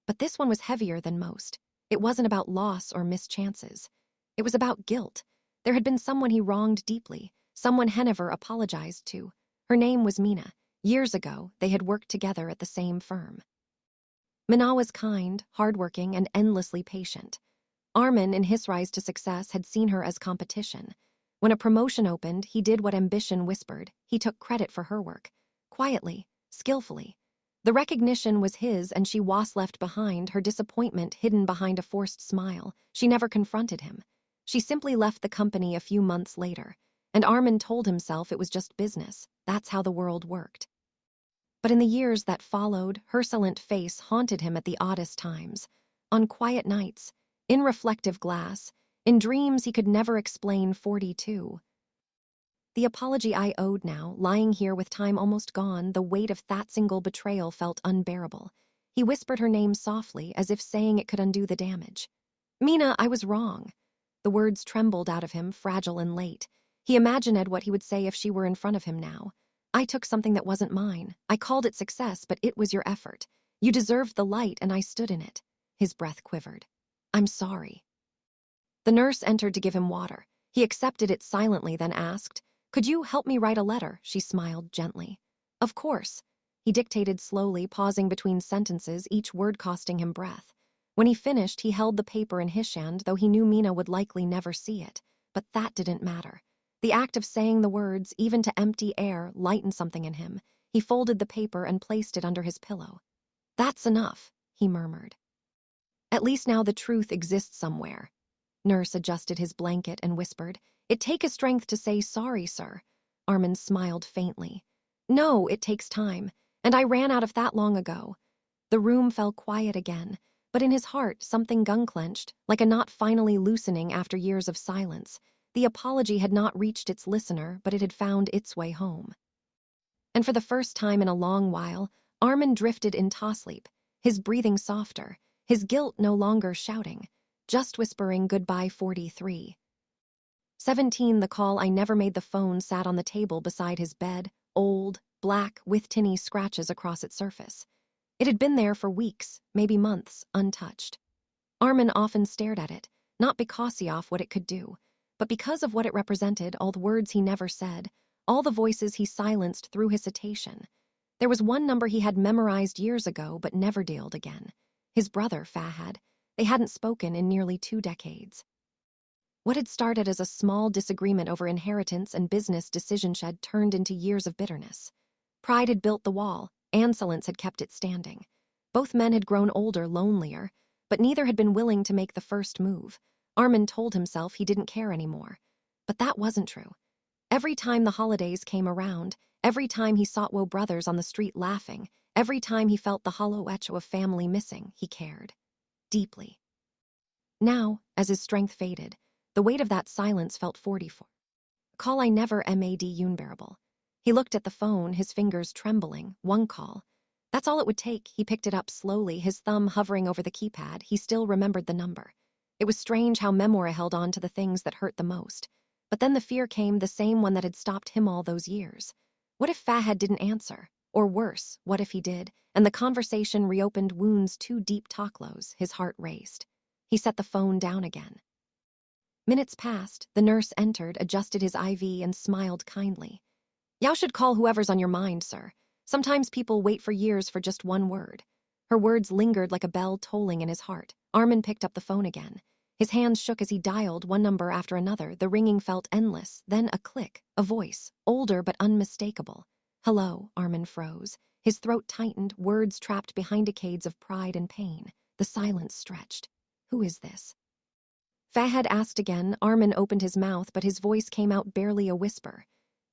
But this one was heavier than most. It wasn't about loss or mischances. It was about guilt. There had been someone he wronged deeply, someone he never apologized to. Her name was Mina. Years ago, they had worked together at the same firm. Mina was kind, hardworking, and endlessly patient. Armin, in his rise to success, had seen her as competition. When a promotion opened, he did what ambition whispered. He took credit for her work. Quietly, skillfully. The recognition was his, and she was left behind, her disappointment hidden behind a forced smile. She never confronted him. She simply left the company a few months later. and Armin told himself it was just business. That's how the world worked. But in the years that followed, her silent face haunted him at the oddest times. On quiet nights, in reflective glass, in dreams he could never explain. 42. The apology I owed now, lying here with time almost gone, the weight of that single betrayal felt unbearable. He whispered her name softly, as if saying it could undo the damage. Mina, I was wrong. The words trembled out of him, fragile and late. He imagined what he would say if she were in front of him now. I took something that wasn't mine. I called it success, but it was your effort. You deserved the light, and I stood in it. His breath quivered. I'm sorry. The nurse entered to give him water. He accepted it silently, then asked, Could you help me write a letter? She smiled gently. Of course. He dictated slowly, pausing between sentences, each word costing him breath. When he finished, he held the paper in his hand, though he knew Mina would likely never see it. But that didn't matter. The act of saying the words, even to empty air, lightened something in him. He folded the paper and placed it under his pillow. That's enough, he murmured. At least now the truth exists somewhere. Nurse adjusted his blanket and whispered, It takes strength to say sorry, sir. Armin smiled faintly. No, it takes time, and I ran out of that long ago. The room fell quiet again, but in his heart something gun-clenched, like a knot finally loosening after years of silence. The apology had not reached its listener, but it had found its way home. And for the first time in a long while, Armin drifted into sleep, his breathing softer, his guilt no longer shouting, just whispering goodbye. 43. 17. The call I never made. The phone sat on the table beside his bed, old, black, with tiny scratches across its surface. It had been there for weeks, maybe months, untouched. Armin often stared at it, not because of what it could do, but because of what it represented, all the words he never said, all the voices he silenced through hesitation. There was one number he had memorized years ago but never dialed again. His brother, Fahad. They hadn't spoken in nearly 2 decades. What had started as a small disagreement over inheritance and business decisions had turned into years of bitterness. Pride had built the wall, insolence had kept it standing. Both men had grown older, lonelier, but neither had been willing to make the first move. Armin told himself he didn't care anymore. But that wasn't true. Every time the holidays came around, every time he saw brothers on the street laughing, every time he felt the hollow echo of family missing, he cared. Deeply. Now, as his strength faded, the weight of that silence felt 44. Call I never made unbearable. He looked at the phone, his fingers trembling. One call. That's all it would take. He picked it up slowly, his thumb hovering over the keypad. He still remembered the number. It was strange how memory held on to the things that hurt the most. But then the fear came, the same one that had stopped him all those years. What if Fahad didn't answer? Or worse, what if he did, and the conversation reopened wounds too deep? Taklos, his heart raced. He set the phone down again. Minutes passed, the nurse entered, adjusted his IV, and smiled kindly. You should call whoever's on your mind, sir. Sometimes people wait for years for just one word. Her words lingered like a bell tolling in his heart. Armin picked up the phone again. His hands shook as he dialed one number after another. The ringing felt endless, then a click, a voice, older but unmistakable. Hello, Armin froze. His throat tightened, words trapped behind decades of pride and pain. The silence stretched. Who is this? Fahad asked again. Armin opened his mouth, but his voice came out barely a whisper.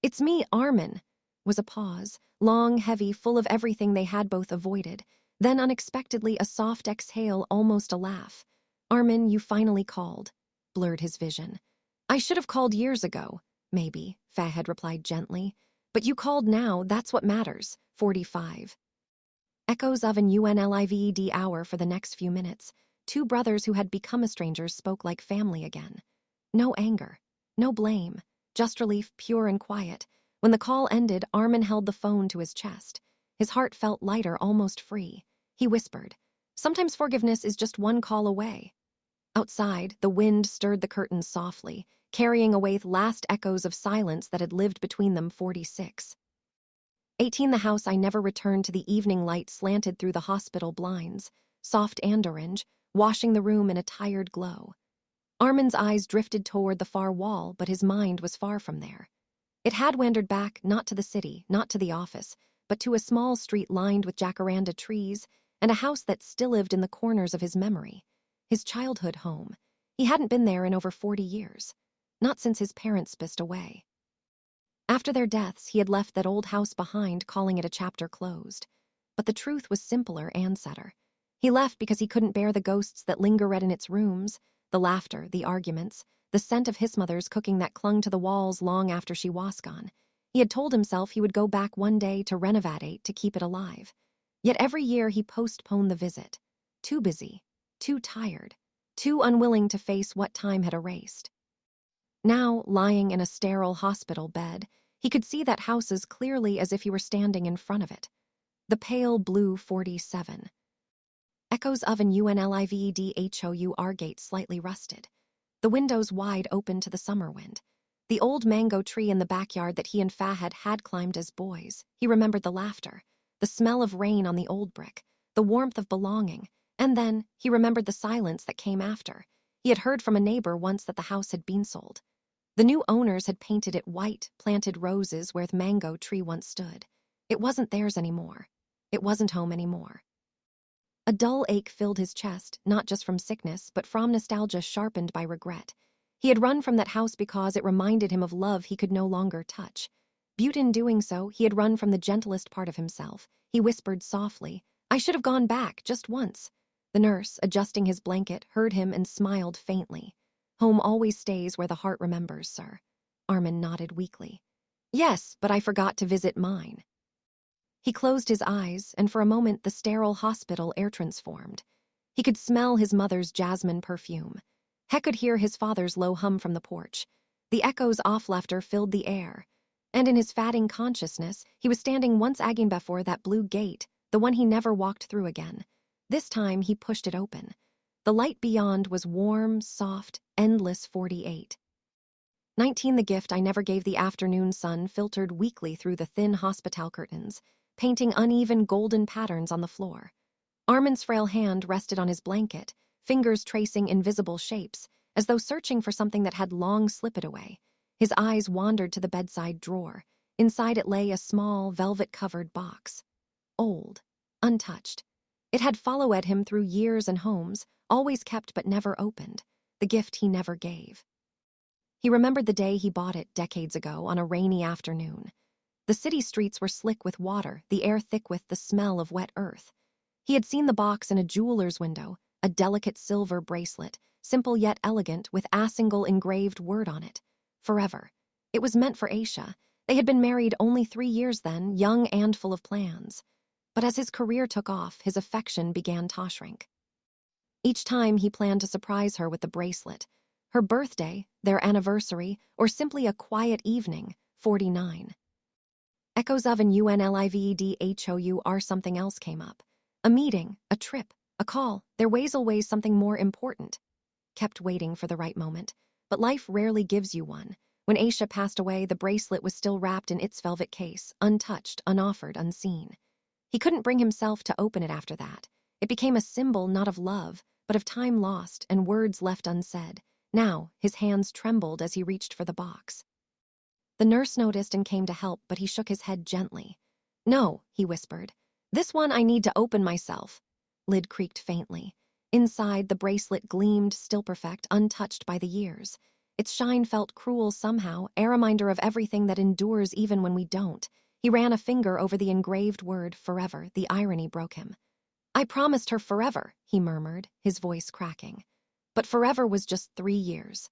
It's me, Armin. Was a pause, long, heavy, full of everything they had both avoided. Then unexpectedly a soft exhale, almost a laugh. Armin, you finally called, blurred his vision. I should have called years ago, maybe, Fahad replied gently. But you called now, that's what matters. 45. Echoes of an Unlived hour. For the next few minutes, 2 brothers who had become strangers spoke like family again. No anger, no blame, just relief, pure and quiet. When the call ended, Armin held the phone to his chest. His heart felt lighter, almost free. He whispered, Sometimes forgiveness is just one call away. Outside, the wind stirred the curtains softly, carrying away the last echoes of silence that had lived between them. 46. 18. The house I never returned. To the evening light slanted through the hospital blinds, soft and orange, washing the room in a tired glow. Armin's eyes drifted toward the far wall, but his mind was far from there. It had wandered back, not to the city, not to the office, but to a small street lined with jacaranda trees and a house that still lived in the corners of his memory. His childhood home. He hadn't been there in over 40 years. Not since his parents passed away. After their deaths, he had left that old house behind, calling it a chapter closed. But the truth was simpler and sadder. He left because he couldn't bear the ghosts that lingered in its rooms, the laughter, the arguments, the scent of his mother's cooking that clung to the walls long after she was gone. He had told himself he would go back one day to renovate to keep it alive. Yet every year he postponed the visit. Too busy, too tired, too unwilling to face what time had erased. Now, lying in a sterile hospital bed, he could see that house as clearly as if he were standing in front of it. The pale blue 47. Echoes of an Unlived Hours gate slightly rusted. The windows wide open to the summer wind. The old mango tree in the backyard that he and Fahad had climbed as boys. He remembered the laughter, the smell of rain on the old brick, the warmth of belonging, and then he remembered the silence that came after. He had heard from a neighbor once that the house had been sold. The new owners had painted it white, planted roses where the mango tree once stood. It wasn't theirs anymore. It wasn't home anymore. A dull ache filled his chest, not just from sickness, but from nostalgia sharpened by regret. He had run from that house because it reminded him of love he could no longer touch. But in doing so, he had run from the gentlest part of himself. He whispered softly, "I should have gone back, just once." The nurse, adjusting his blanket, heard him and smiled faintly. "Home always stays where the heart remembers, sir." Armin nodded weakly. "Yes, but I forgot to visit mine." He closed his eyes, and for a moment the sterile hospital air transformed. He could smell his mother's jasmine perfume. He could hear his father's low hum from the porch. The echoes of laughter filled the air. And in his fading consciousness, he was standing once again before that blue gate, the one he never walked through again. This time he pushed it open. The light beyond was warm, soft, endless 48. 19. The gift I never gave. The afternoon sun filtered weakly through the thin hospital curtains, painting uneven golden patterns on the floor. Armin's frail hand rested on his blanket, fingers tracing invisible shapes, as though searching for something that had long slipped away. His eyes wandered to the bedside drawer. Inside it lay a small, velvet-covered box. Old, untouched. It had followed him through years and homes, always kept but never opened, the gift he never gave. He remembered the day he bought it decades ago on a rainy afternoon. The city streets were slick with water, the air thick with the smell of wet earth. He had seen the box in a jeweler's window, a delicate silver bracelet, simple yet elegant, with a single engraved word on it. Forever. It was meant for Aisha. They had been married only 3 years then, young and full of plans. But as his career took off, his affection began to shrink. Each time he planned to surprise her with the bracelet. Her birthday, their anniversary, or simply a quiet evening, 49. Echoes of an Unlived Hours. Something else came up. A meeting, a trip, a call. There was always something more important. Kept waiting for the right moment, but life rarely gives you one. When Aisha passed away, the bracelet was still wrapped in its velvet case, untouched, unoffered, unseen. He couldn't bring himself to open it after that. It became a symbol not of love, but of time lost and words left unsaid. Now, his hands trembled as he reached for the box. The nurse noticed and came to help, but he shook his head gently. "No," he whispered. "This one I need to open myself." Lid creaked faintly. Inside, the bracelet gleamed, still perfect, untouched by the years. Its shine felt cruel somehow, a reminder of everything that endures even when we don't. He ran a finger over the engraved word, forever. The irony broke him. "I promised her forever," he murmured, his voice cracking. But forever was just 3 years.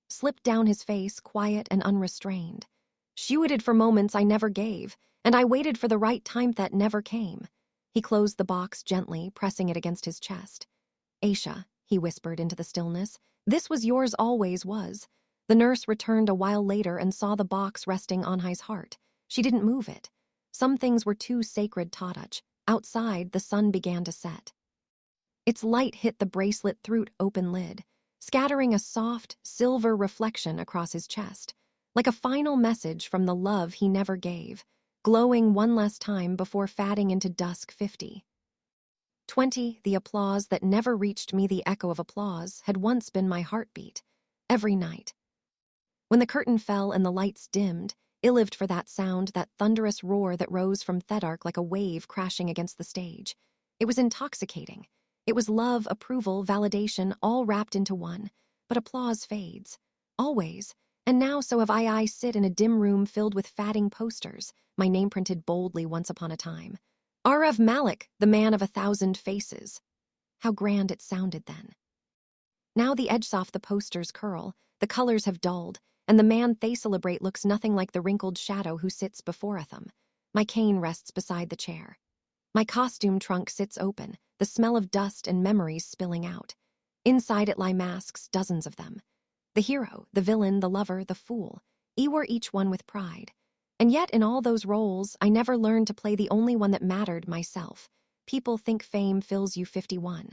Slipped down his face, quiet and unrestrained. "She waited for moments I never gave, and I waited for the right time that never came." He closed the box gently, pressing it against his chest. "Aisha," he whispered into the stillness, "this was yours, always was." The nurse returned a while later and saw the box resting on his heart. She didn't move it. Some things were too sacred to touch. Outside, the sun began to set. Its light hit the bracelet through open lid, scattering a soft, silver reflection across his chest, like a final message from the love he never gave, glowing one last time before fading into dusk. 50. 20. The applause that never reached me. The echo of applause had once been my heartbeat. Every night. When the curtain fell and the lights dimmed, I lived for that sound, that thunderous roar that rose from Thedark like a wave crashing against the stage. It was intoxicating. It was love, approval, validation, all wrapped into one. But applause fades. Always. And now so have I sit in a dim room filled with fatting posters, my name printed boldly once upon a time. Arav Malik, the man of 1,000 faces. How grand it sounded then. Now the edges off the posters curl, the colors have dulled, and the man they celebrate looks nothing like the wrinkled shadow who sits before them. My cane rests beside the chair. My costume trunk sits open, the smell of dust and memories spilling out. Inside it lie masks, dozens of them. The hero, the villain, the lover, the fool. I wore each one with pride. And yet in all those roles, I never learned to play the only one that mattered, myself. People think fame fills you 51.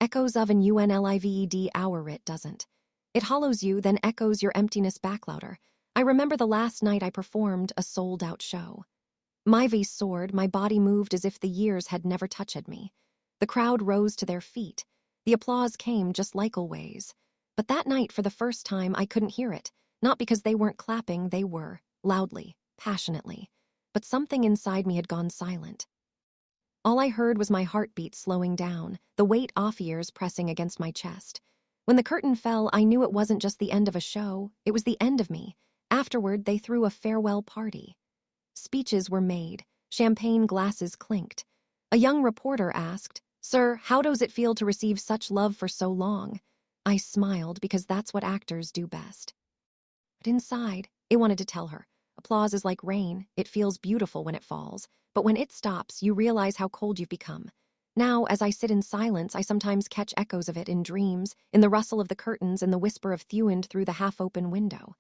Echoes of an Unlived hour, it doesn't. It hollows you, then echoes your emptiness back louder. I remember the last night I performed a sold-out show. My voice soared, my body moved as if the years had never touched me. The crowd rose to their feet. The applause came just like always. But that night, for the first time, I couldn't hear it. Not because they weren't clapping, they were, loudly, passionately. But something inside me had gone silent. All I heard was my heartbeat slowing down, the weight off ears pressing against my chest. When the curtain fell, I knew it wasn't just the end of a show, it was the end of me. Afterward, they threw a farewell party. Speeches were made, champagne glasses clinked. A young reporter asked, "Sir, how does it feel to receive such love for so long?" I smiled because that's what actors do best. But inside, I wanted to tell her. Applause is like rain, it feels beautiful when it falls, but when it stops, you realize how cold you've become. Now, as I sit in silence, I sometimes catch echoes of it in dreams, in the rustle of the curtains and the whisper of Thewand through the half-open window.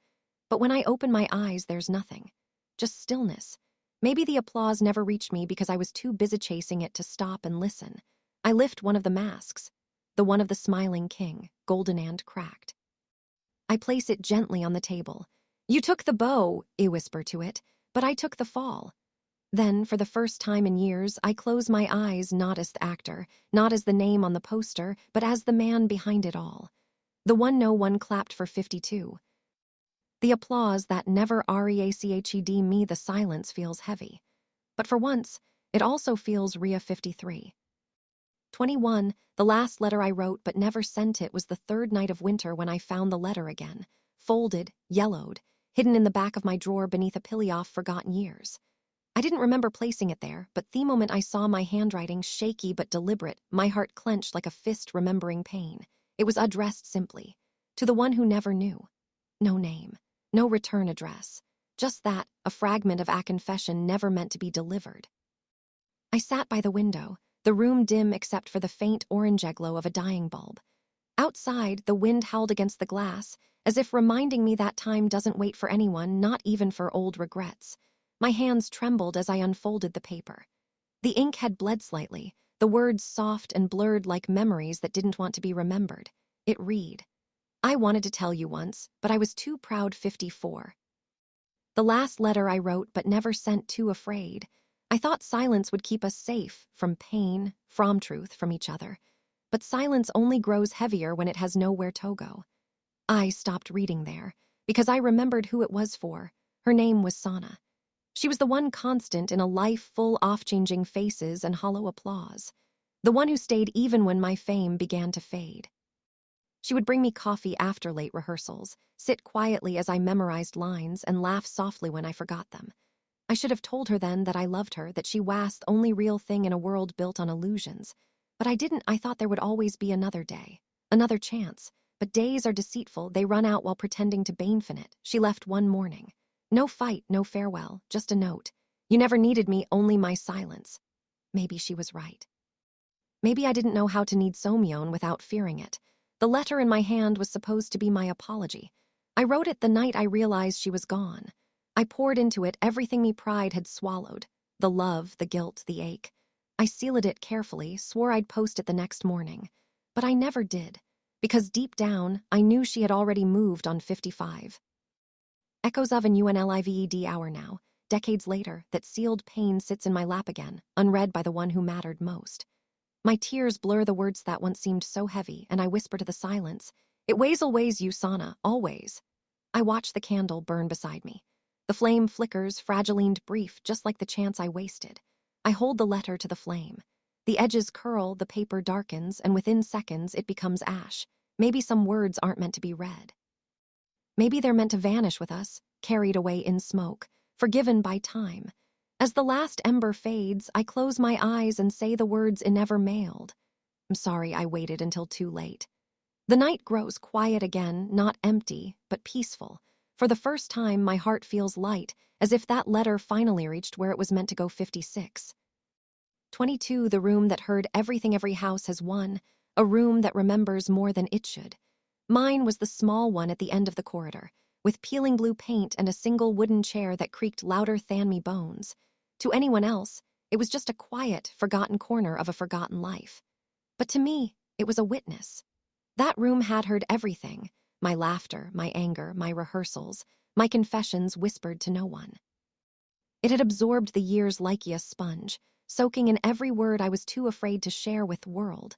But when I open my eyes, there's nothing. Just stillness. Maybe the applause never reached me because I was too busy chasing it to stop and listen. I lift one of the masks, the one of the smiling king, golden and cracked. I place it gently on the table. "You took the bow," I whisper to it, "but I took the fall." Then, for the first time in years, I close my eyes not as the actor, not as the name on the poster, but as the man behind it all. The one no one clapped for 52. The applause that never reached me, the silence feels heavy. But for once, it also feels Ria 53. 21, the last letter I wrote but never sent it was the third night of winter when I found the letter again, folded, yellowed, hidden in the back of my drawer beneath a pilly off forgotten years. I didn't remember placing it there, but the moment I saw my handwriting, shaky but deliberate, my heart clenched like a fist remembering pain. It was addressed simply, to the one who never knew. No name, no return address. Just that, a fragment of a confession never meant to be delivered. I sat by the window, the room dim except for the faint orange glow of a dying bulb. Outside, the wind howled against the glass, as if reminding me that time doesn't wait for anyone, not even for old regrets. My hands trembled as I unfolded the paper. The ink had bled slightly, the words soft and blurred like memories that didn't want to be remembered. It read, "I wanted to tell you once, but I was too proud 54. The last letter I wrote but never sent, too afraid. I thought silence would keep us safe, from pain, from truth, from each other. But silence only grows heavier when it has nowhere to go." I stopped reading there, because I remembered who it was for. Her name was Sana. She was the one constant in a life full of changing faces and hollow applause. The one who stayed even when my fame began to fade. She would bring me coffee after late rehearsals, sit quietly as I memorized lines, and laugh softly when I forgot them. I should have told her then that I loved her, that she was the only real thing in a world built on illusions. But I didn't. I thought there would always be another day, another chance. But days are deceitful, they run out while pretending to banefin it. She left one morning. No fight, no farewell, just a note. "You never needed me, only my silence." Maybe she was right. Maybe I didn't know how to need Somyeon without fearing it. The letter in my hand was supposed to be my apology. I wrote it the night I realized she was gone. I poured into it everything me pride had swallowed. The love, the guilt, the ache. I sealed it carefully, swore I'd post it the next morning. But I never did, because deep down, I knew she had already moved on 55. Echoes of an Unlived hour now, decades later, that sealed pain sits in my lap again, unread by the one who mattered most. My tears blur the words that once seemed so heavy, and I whisper to the silence, "It weighs always, you, Sana, always." I watch the candle burn beside me. The flame flickers, fragile and brief, just like the chance I wasted. I hold the letter to the flame. The edges curl, the paper darkens, and within seconds it becomes ash. Maybe some words aren't meant to be read. Maybe they're meant to vanish with us, carried away in smoke, forgiven by time. As the last ember fades, I close my eyes and say the words it never mailed. I'm sorry I waited until too late. The night grows quiet again, not empty, but peaceful. For the first time, my heart feels light, as if that letter finally reached where it was meant to go. 56. 22, the room that heard everything every house has won, a room that remembers more than it should. Mine was the small one at the end of the corridor, with peeling blue paint and a single wooden chair that creaked louder than me bones. To anyone else, it was just a quiet, forgotten corner of a forgotten life. But to me, it was a witness. That room had heard everything, my laughter, my anger, my rehearsals, my confessions whispered to no one. It had absorbed the years like a sponge, soaking in every word I was too afraid to share with the world.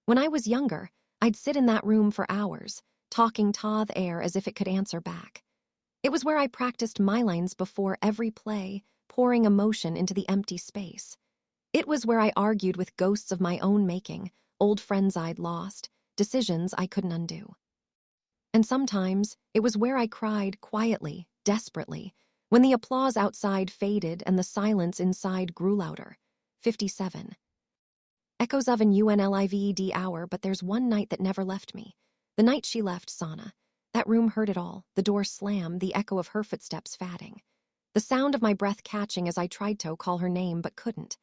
When I was younger, I'd sit in that room for hours, talking to the air as if it could answer back. It was where I practiced my lines before every play, pouring emotion into the empty space. It was where I argued with ghosts of my own making, old friends I'd lost, decisions I couldn't undo. And sometimes, it was where I cried quietly, desperately, when the applause outside faded and the silence inside grew louder. 57. Echoes of an Unlived hour, but there's one night that never left me. The night she left, Sana. That room heard it all, the door slam, the echo of her footsteps fading. The sound of my breath catching as I tried to call her name but couldn't.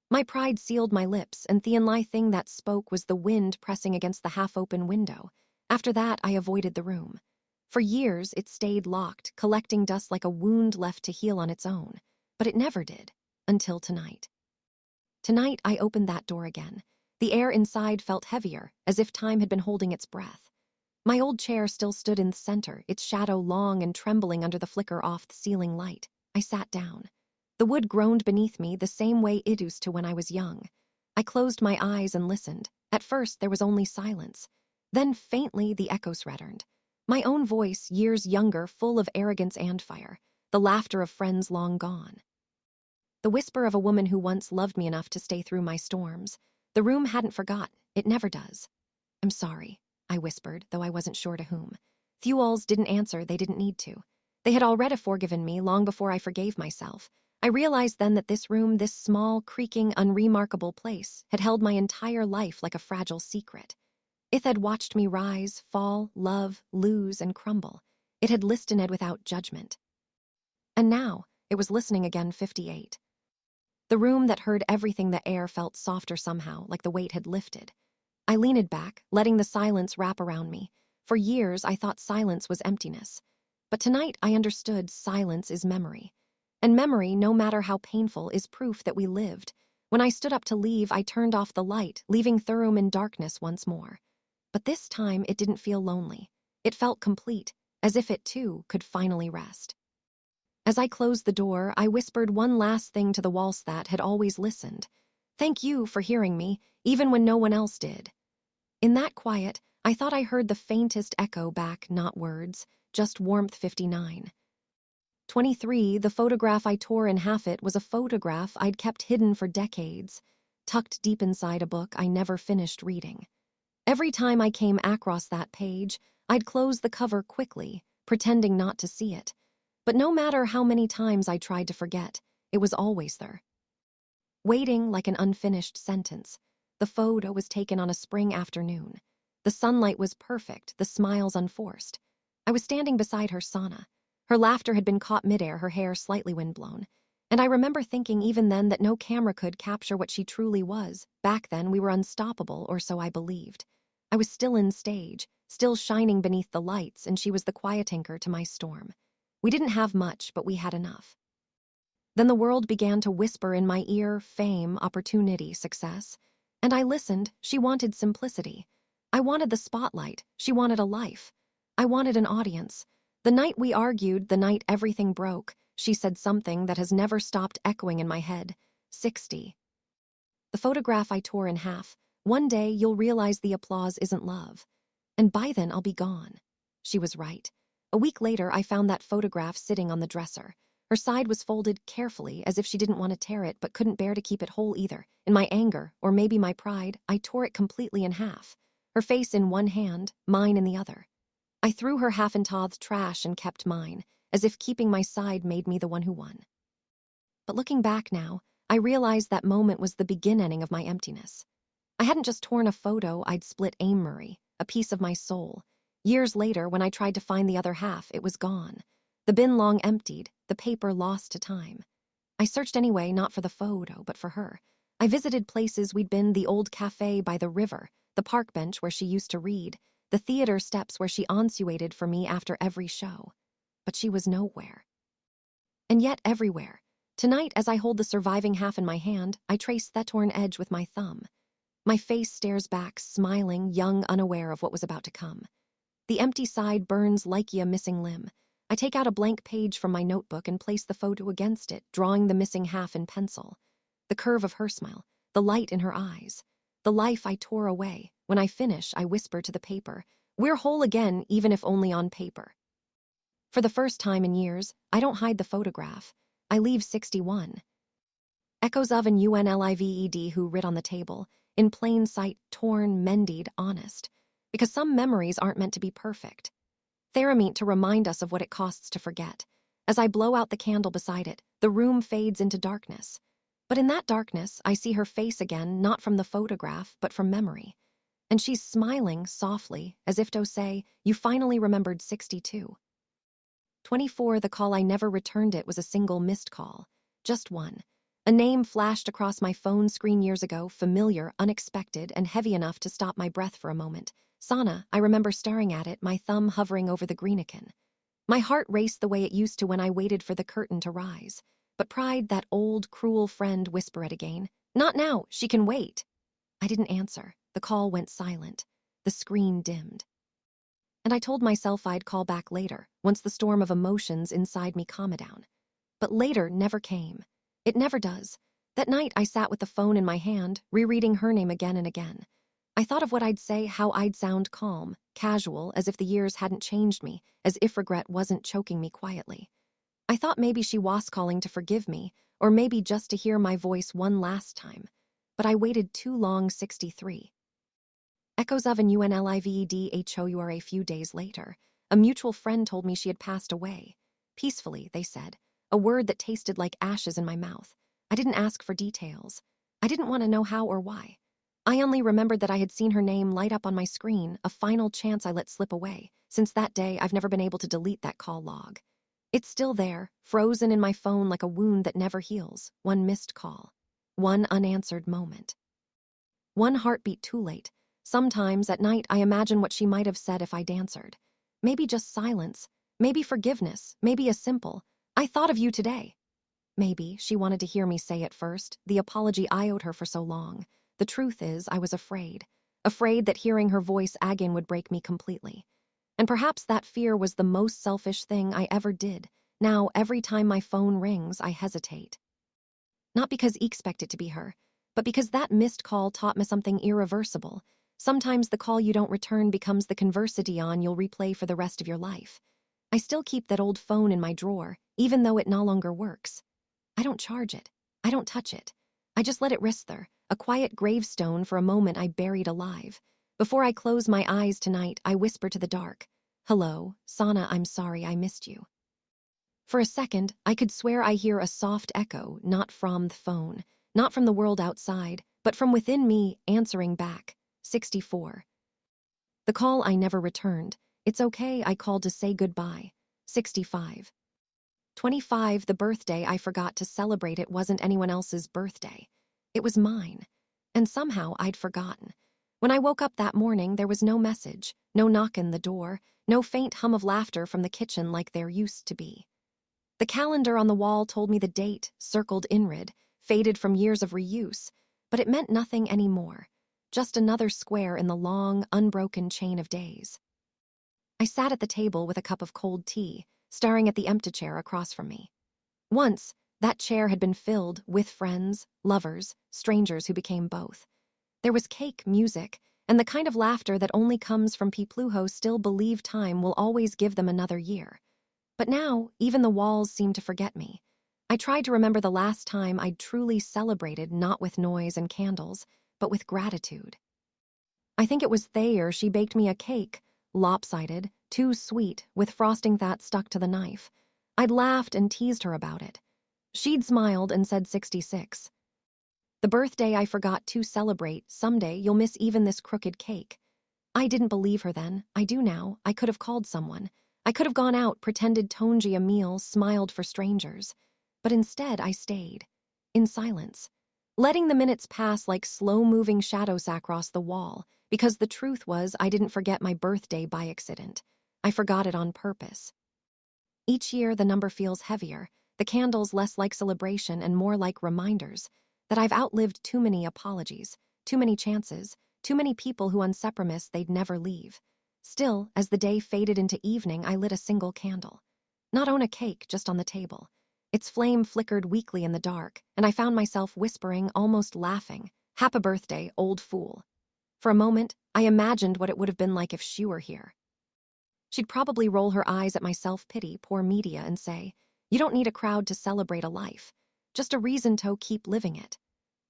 My pride sealed my lips, and the only thing that spoke was the wind pressing against the half-open window. After that, I avoided the room. For years, it stayed locked, collecting dust like a wound left to heal on its own. But it never did, until tonight. Tonight, I opened that door again. The air inside felt heavier, as if time had been holding its breath. My old chair still stood in the center, its shadow long and trembling under the flicker off the ceiling light. I sat down. The wood groaned beneath me the same way it used to when I was young. I closed my eyes and listened. At first, there was only silence. Then, faintly, the echoes returned. My own voice, years younger, full of arrogance and fire. The laughter of friends long gone. The whisper of a woman who once loved me enough to stay through my storms. The room hadn't forgotten. It never does. I'm sorry, I whispered, though I wasn't sure to whom. Thewalls didn't answer, they didn't need to. They had already forgiven me long before I forgave myself. I realized then that this room, this small, creaking, unremarkable place, had held my entire life like a fragile secret. It had watched me rise, fall, love, lose, and crumble. It had listened without judgment. And now, it was listening again. 58. The room that heard everything, the air felt softer somehow, like the weight had lifted. I leaned back, letting the silence wrap around me. For years, I thought silence was emptiness. But tonight, I understood silence is memory. And memory, no matter how painful, is proof that we lived. When I stood up to leave, I turned off the light, leaving the room in darkness once more. But this time, it didn't feel lonely. It felt complete, as if it, too, could finally rest. As I closed the door, I whispered one last thing to the walls that had always listened. Thank you for hearing me, even when no one else did. In that quiet, I thought I heard the faintest echo back, not words, just warmth. 59. 23, the photograph I tore in half. It was a photograph I'd kept hidden for decades, tucked deep inside a book I never finished reading. Every time I came across that page, I'd close the cover quickly, pretending not to see it. But no matter how many times I tried to forget, it was always there. Waiting like an unfinished sentence. The photo was taken on a spring afternoon. The sunlight was perfect, the smiles unforced. I was standing beside her, Sana. Her laughter had been caught midair, her hair slightly windblown. And I remember thinking even then that no camera could capture what she truly was. Back then, we were unstoppable, or so I believed. I was still in stage, still shining beneath the lights, and she was the quiet anchor to my storm. We didn't have much, but we had enough. Then the world began to whisper in my ear, fame, opportunity, success. And I listened. She wanted simplicity. I wanted the spotlight. She wanted a life. I wanted an audience. The night we argued, the night everything broke, she said something that has never stopped echoing in my head. 60. The photograph I tore in half. One day you'll realize the applause isn't love. And by then I'll be gone. She was right. A week later, I found that photograph sitting on the dresser. Her side was folded carefully, as if she didn't want to tear it, but couldn't bear to keep it whole either. In my anger, or maybe my pride, I tore it completely in half. Her face in one hand, mine in the other. I threw her half-entothed trash and kept mine, as if keeping my side made me the one who won. But looking back now, I realized that moment was the beginning of my emptiness. I hadn't just torn a photo, I'd split Amory, a piece of my soul. Years later, when I tried to find the other half, it was gone. The bin long emptied, the paper lost to time. I searched anyway, not for the photo, but for her. I visited places we'd been, the old cafe by the river, the park bench where she used to read, the theater steps where she ensuated for me after every show. But she was nowhere. And yet everywhere. Tonight, as I hold the surviving half in my hand, I trace that torn edge with my thumb. My face stares back, smiling, young, unaware of what was about to come. The empty side burns like a missing limb. I take out a blank page from my notebook and place the photo against it, drawing the missing half in pencil. The curve of her smile, the light in her eyes, the life I tore away. When I finish, I whisper to the paper, "We're whole again, even if only on paper." For the first time in years, I don't hide the photograph. I leave 61. Echoes of an Unlived who writ on the table, in plain sight, torn, mended, honest. Because some memories aren't meant to be perfect. They're meant to remind us of what it costs to forget. As I blow out the candle beside it, the room fades into darkness. But in that darkness, I see her face again, not from the photograph, but from memory. And she's smiling softly, as if to say, "You finally remembered 62. 24, the call I never returned. It was a single missed call. Just one. A name flashed across my phone screen years ago, familiar, unexpected, and heavy enough to stop my breath for a moment. Sana, I remember staring at it, my thumb hovering over the greenican. My heart raced the way it used to when I waited for the curtain to rise. But pride, that old, cruel friend, whispered it again. "Not now, she can wait." I didn't answer. The call went silent. The screen dimmed. And I told myself I'd call back later, once the storm of emotions inside me calmed down. But later never came. It never does. That night I sat with the phone in my hand, rereading her name again and again. I thought of what I'd say, how I'd sound calm, casual, as if the years hadn't changed me, as if regret wasn't choking me quietly. I thought maybe she was calling to forgive me, or maybe just to hear my voice one last time. But I waited too long. 63. Echoes of an Unlived a few days later. A mutual friend told me she had passed away. Peacefully, they said, a word that tasted like ashes in my mouth. I didn't ask for details. I didn't want to know how or why. I only remembered that I had seen her name light up on my screen, a final chance I let slip away. Since that day, I've never been able to delete that call log. It's still there, frozen in my phone like a wound that never heals. One missed call. One unanswered moment. One heartbeat too late. Sometimes at night I imagine what she might have said if I'd answered. Maybe just silence. Maybe forgiveness. Maybe a simple, "I thought of you today." Maybe she wanted to hear me say it first, the apology I owed her for so long. The truth is, I was afraid. Afraid that hearing her voice again would break me completely. And perhaps that fear was the most selfish thing I ever did. Now, every time my phone rings, I hesitate. Not because I expect it to be her, but because that missed call taught me something irreversible. Sometimes the call you don't return becomes the conversation you'll replay for the rest of your life. I still keep that old phone in my drawer, even though it no longer works. I don't charge it. I don't touch it. I just let it rest there, a quiet gravestone for a moment I buried alive. Before I close my eyes tonight, I whisper to the dark, "Hello, Sana, I'm sorry I missed you." For a second, I could swear I hear a soft echo, not from the phone, not from the world outside, but from within me, answering back. 64. The call I never returned. It's okay, I called to say goodbye. 65. 25. The birthday I forgot to celebrate. It wasn't anyone else's birthday. It was mine. And somehow I'd forgotten. When I woke up that morning, there was no message, no knock on the door, no faint hum of laughter from the kitchen like there used to be. The calendar on the wall told me the date, circled inrid, faded from years of reuse, but it meant nothing anymore. Just another square in the long, unbroken chain of days. I sat at the table with a cup of cold tea, staring at the empty chair across from me. Once, that chair had been filled with friends, lovers, strangers who became both. There was cake, music, and the kind of laughter that only comes from people who still believe time will always give them another year. But now, even the walls seemed to forget me. I tried to remember the last time I'd truly celebrated, not with noise and candles, but with gratitude. I think it was Thayer. She baked me a cake, lopsided, too sweet, with frosting that stuck to the knife. I'd laughed and teased her about it. She'd smiled and said 66. The birthday I forgot to celebrate, someday you'll miss even this crooked cake. I didn't believe her then. I do now. I could have called someone. I could have gone out, pretended Tonji a meal, smiled for strangers. But instead, I stayed. In silence. Letting the minutes pass like slow-moving shadows across the wall, because the truth was I didn't forget my birthday by accident. I forgot it on purpose. Each year, the number feels heavier, the candles less like celebration and more like reminders that I've outlived too many apologies, too many chances, too many people who unsepromised they'd never leave. Still, as the day faded into evening, I lit a single candle. Not on a cake, just on the table. Its flame flickered weakly in the dark, and I found myself whispering, almost laughing, "Happy birthday, old fool." For a moment, I imagined what it would have been like if she were here. She'd probably roll her eyes at my self-pity, poor media, and say, "You don't need a crowd to celebrate a life. Just a reason to keep living it."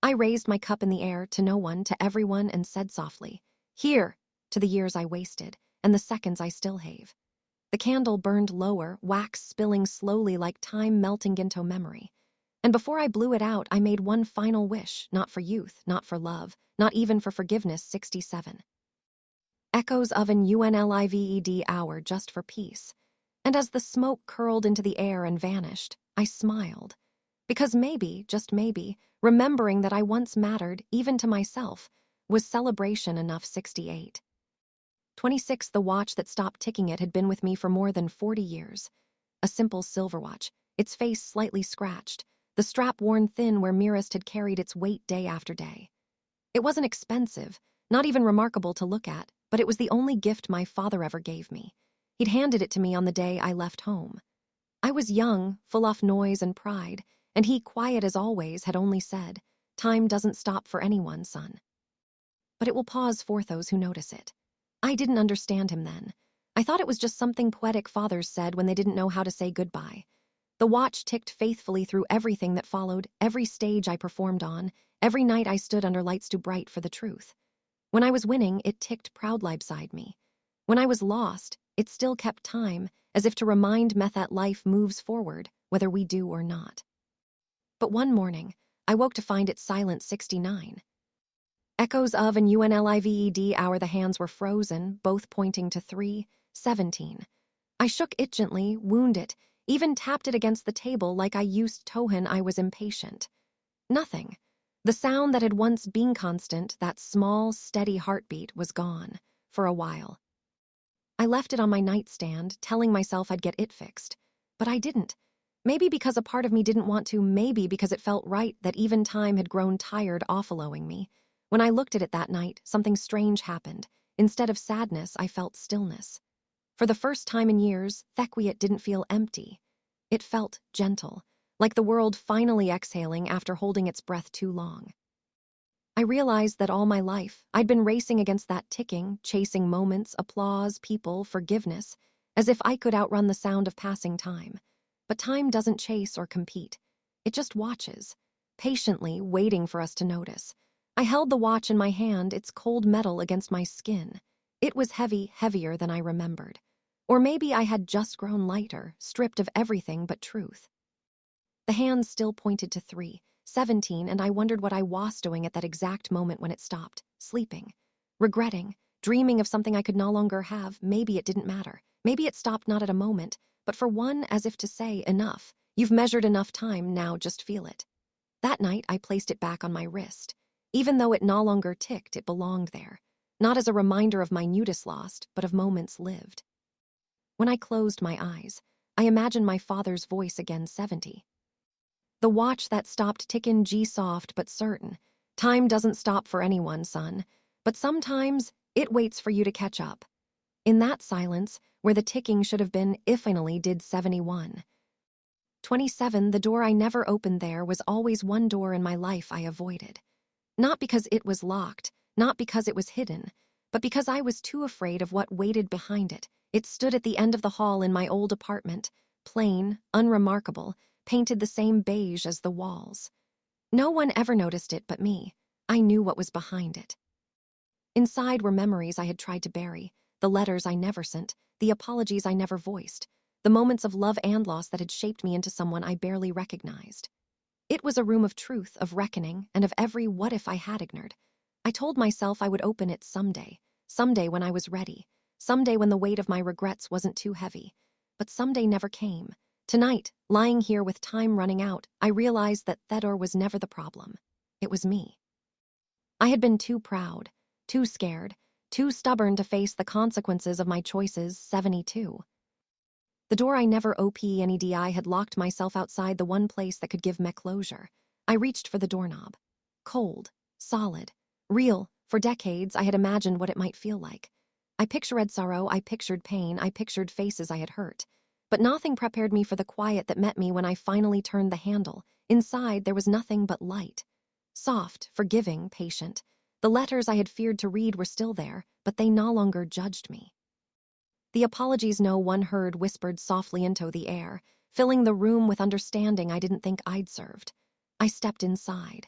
I raised my cup in the air, to no one, to everyone, and said softly, "Here," to the years I wasted, and the seconds I still have. The candle burned lower, wax spilling slowly like time melting into memory. And before I blew it out, I made one final wish, not for youth, not for love, not even for forgiveness. 67. Echoes of an Unlived hour, just for peace. And as the smoke curled into the air and vanished, I smiled. Because maybe, just maybe, remembering that I once mattered, even to myself, was celebration enough. 68. 26. The watch that stopped ticking it had been with me for more than 40 years. A simple silver watch, its face slightly scratched, the strap worn thin where Mirist had carried its weight day after day. It wasn't expensive, not even remarkable to look at, but it was the only gift my father ever gave me. He'd handed it to me on the day I left home. I was young, full of noise and pride, and he, quiet as always, had only said, "Time doesn't stop for anyone, son. But it will pause for those who notice it." I didn't understand him then. I thought it was just something poetic fathers said when they didn't know how to say goodbye. The watch ticked faithfully through everything that followed, every stage I performed on, every night I stood under lights too bright for the truth. When I was winning, it ticked proudly beside me. When I was lost, it still kept time, as if to remind me that life moves forward, whether we do or not. But one morning, I woke to find it silent. 69. Echoes of an Unlived hour, the hands were frozen, both pointing to 3:17. I shook it gently, wound it, even tapped it against the table like I used Tohin. I was impatient. Nothing. The sound that had once been constant, that small, steady heartbeat, was gone, for a while. I left it on my nightstand, telling myself I'd get it fixed. But I didn't. Maybe because a part of me didn't want to, maybe because it felt right that even time had grown tired offloading me. When I looked at it that night, something strange happened. Instead of sadness, I felt stillness. For the first time in years, Thequiet didn't feel empty. It felt gentle, like the world finally exhaling after holding its breath too long. I realized that all my life, I'd been racing against that ticking, chasing moments, applause, people, forgiveness, as if I could outrun the sound of passing time. But time doesn't chase or compete. It just watches, patiently waiting for us to notice. I held the watch in my hand, its cold metal against my skin. It was heavy, heavier than I remembered. Or maybe I had just grown lighter, stripped of everything but truth. The hands still pointed to 3:17, and I wondered what I was doing at that exact moment when it stopped, sleeping, regretting, dreaming of something I could no longer have. Maybe it didn't matter. Maybe it stopped not at a moment, but for one, as if to say, "Enough. You've measured enough time, now just feel it." That night, I placed it back on my wrist. Even though it no longer ticked, it belonged there. Not as a reminder of minutest lost, but of moments lived. When I closed my eyes, I imagined my father's voice again. 70. The watch that stopped ticking, soft but certain. Time doesn't stop for anyone, son, but sometimes it waits for you to catch up. In that silence, where the ticking should have been, it finally did. 71. 27. The door I never opened, there was always one door in my life I avoided. Not because it was locked, not because it was hidden, but because I was too afraid of what waited behind it. It stood at the end of the hall in my old apartment, plain, unremarkable, painted the same beige as the walls. No one ever noticed it but me. I knew what was behind it. Inside were memories I had tried to bury, the letters I never sent, the apologies I never voiced, the moments of love and loss that had shaped me into someone I barely recognized. It was a room of truth, of reckoning, and of every what if I had ignored. I told myself I would open it someday when I was ready, someday when the weight of my regrets wasn't too heavy. But someday never came. Tonight, lying here with time running out, I realized that Theodore was never the problem. It was me. I had been too proud, too scared, too stubborn to face the consequences of my choices. 72. The door I never opened. I had locked myself outside the one place that could give me closure. I reached for the doorknob. Cold, solid, real. For decades, I had imagined what it might feel like. I pictured sorrow, I pictured pain, I pictured faces I had hurt. But nothing prepared me for the quiet that met me when I finally turned the handle. Inside, there was nothing but light. Soft, forgiving, patient. The letters I had feared to read were still there, but they no longer judged me. The apologies no one heard whispered softly into the air, filling the room with understanding I didn't think I'd served. I stepped inside.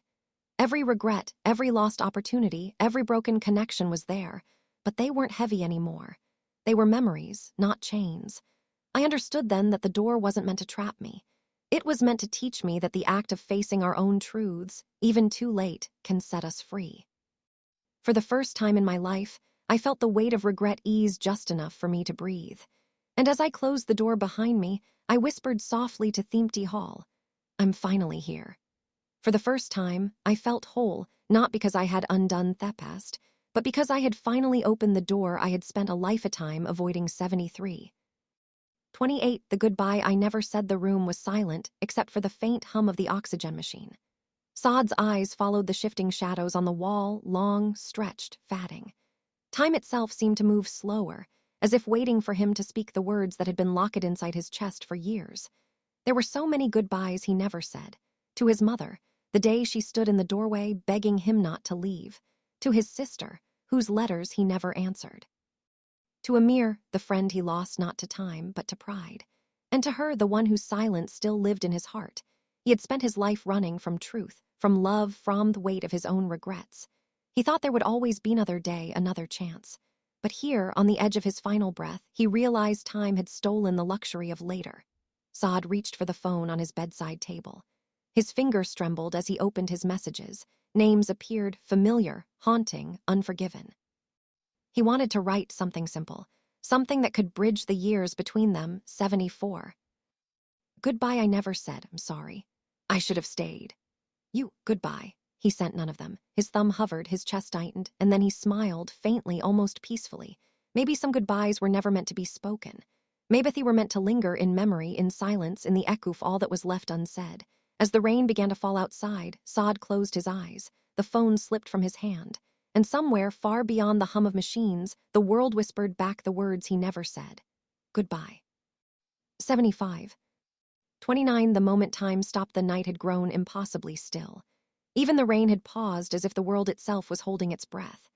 Every regret, every lost opportunity, every broken connection was there, but they weren't heavy anymore. They were memories, not chains. I understood then that the door wasn't meant to trap me. It was meant to teach me that the act of facing our own truths, even too late, can set us free. For the first time in my life, I felt the weight of regret ease just enough for me to breathe. And as I closed the door behind me, I whispered softly to Thimpty Hall, "I'm finally here." For the first time, I felt whole, not because I had undone the past, but because I had finally opened the door I had spent a lifetime avoiding. 73. 28. The goodbye I never said. The room was silent, except for the faint hum of the oxygen machine. Saad's eyes followed the shifting shadows on the wall, long, stretched, fatting. Time itself seemed to move slower, as if waiting for him to speak the words that had been locked inside his chest for years. There were so many goodbyes he never said. To his mother, the day she stood in the doorway begging him not to leave. To his sister, whose letters he never answered. To Amir, the friend he lost not to time, but to pride. And to her, the one whose silence still lived in his heart. He had spent his life running from truth, from love, from the weight of his own regrets. He thought there would always be another day, another chance. But here, on the edge of his final breath, he realized time had stolen the luxury of later. Saad reached for the phone on his bedside table. His fingers trembled as he opened his messages. Names appeared, familiar, haunting, unforgiven. He wanted to write something simple, something that could bridge the years between them. 74. Goodbye I never said, I'm sorry. I should have stayed. Goodbye. He sent none of them. His thumb hovered, his chest tightened, and then he smiled, faintly, almost peacefully. Maybe some goodbyes were never meant to be spoken. Maybe they were meant to linger in memory, in silence, in the echo of all that was left unsaid. As the rain began to fall outside, Saad closed his eyes. The phone slipped from his hand. And somewhere, far beyond the hum of machines, the world whispered back the words he never said. Goodbye. 75. 29. The moment time stopped, the night had grown impossibly still. Even the rain had paused, as if the world itself was holding its breath.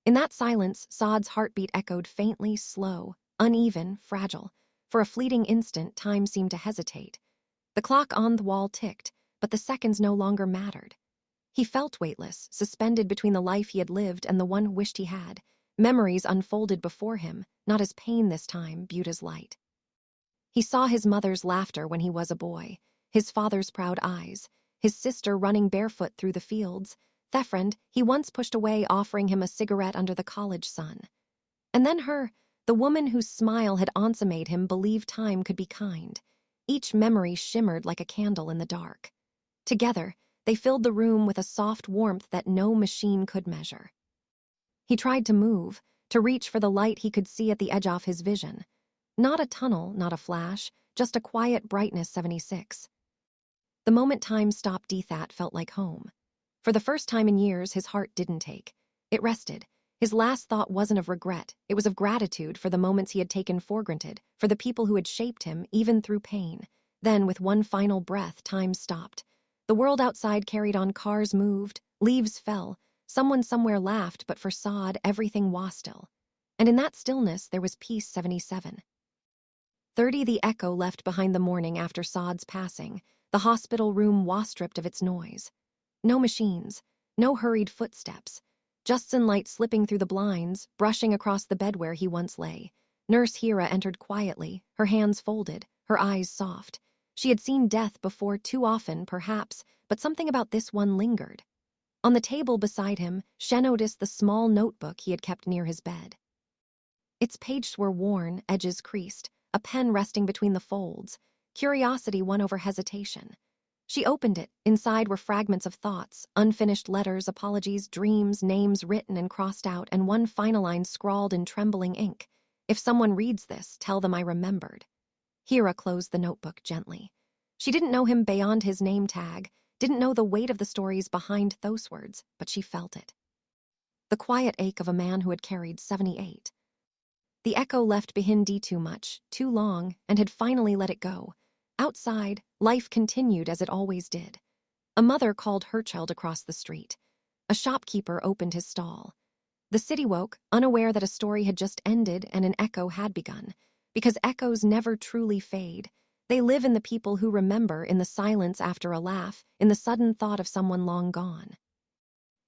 In that silence, Saad's heartbeat echoed faintly, slow, uneven, fragile. For a fleeting instant, time seemed to hesitate. The clock on the wall ticked, but the seconds no longer mattered. He felt weightless, suspended between the life he had lived and the one he wished he had. Memories unfolded before him, not as pain this time, viewed as light. He saw his mother's laughter when he was a boy, his father's proud eyes, his sister running barefoot through the fields, that friend he once pushed away offering him a cigarette under the college sun. And then her, the woman whose smile had once made him believe time could be kind. Each memory shimmered like a candle in the dark. Together, they filled the room with a soft warmth that no machine could measure. He tried to move, to reach for the light he could see at the edge of his vision. Not a tunnel, not a flash, just a quiet brightness. 76. The moment time stopped, that felt like home. For the first time in years, his heart didn't ache. It rested. His last thought wasn't of regret. It was of gratitude for the moments he had taken for granted, for the people who had shaped him, even through pain. Then, with one final breath, time stopped. The world outside carried on, cars moved, leaves fell, someone somewhere laughed, but for Saad, everything was still. And in that stillness, there was peace. 77. 30. The echo left behind the morning after Saad's passing. The hospital room was stripped of its noise. No machines, no hurried footsteps, just sunlight slipping through the blinds, brushing across the bed where he once lay. Nurse Hira entered quietly, her hands folded, her eyes soft. She had seen death before too often, perhaps, but something about this one lingered. On the table beside him, She noticed the small notebook he had kept near his bed. Its pages were worn, edges creased, a pen resting between the folds. Curiosity won over hesitation. She opened it. Inside were fragments of thoughts, unfinished letters, apologies, dreams, names written and crossed out, and one final line scrawled in trembling ink. "If someone reads this, tell them I remembered." Hira closed the notebook gently. She didn't know him beyond his name tag, didn't know the weight of the stories behind those words, but she felt it. The quiet ache of a man who had carried 78. The echo left behind too much, too long, and had finally let it go. Outside, life continued as it always did. A mother called her child across the street. A shopkeeper opened his stall. The city woke, unaware that a story had just ended and an echo had begun. Because echoes never truly fade. They live in the people who remember, in the silence after a laugh, in the sudden thought of someone long gone.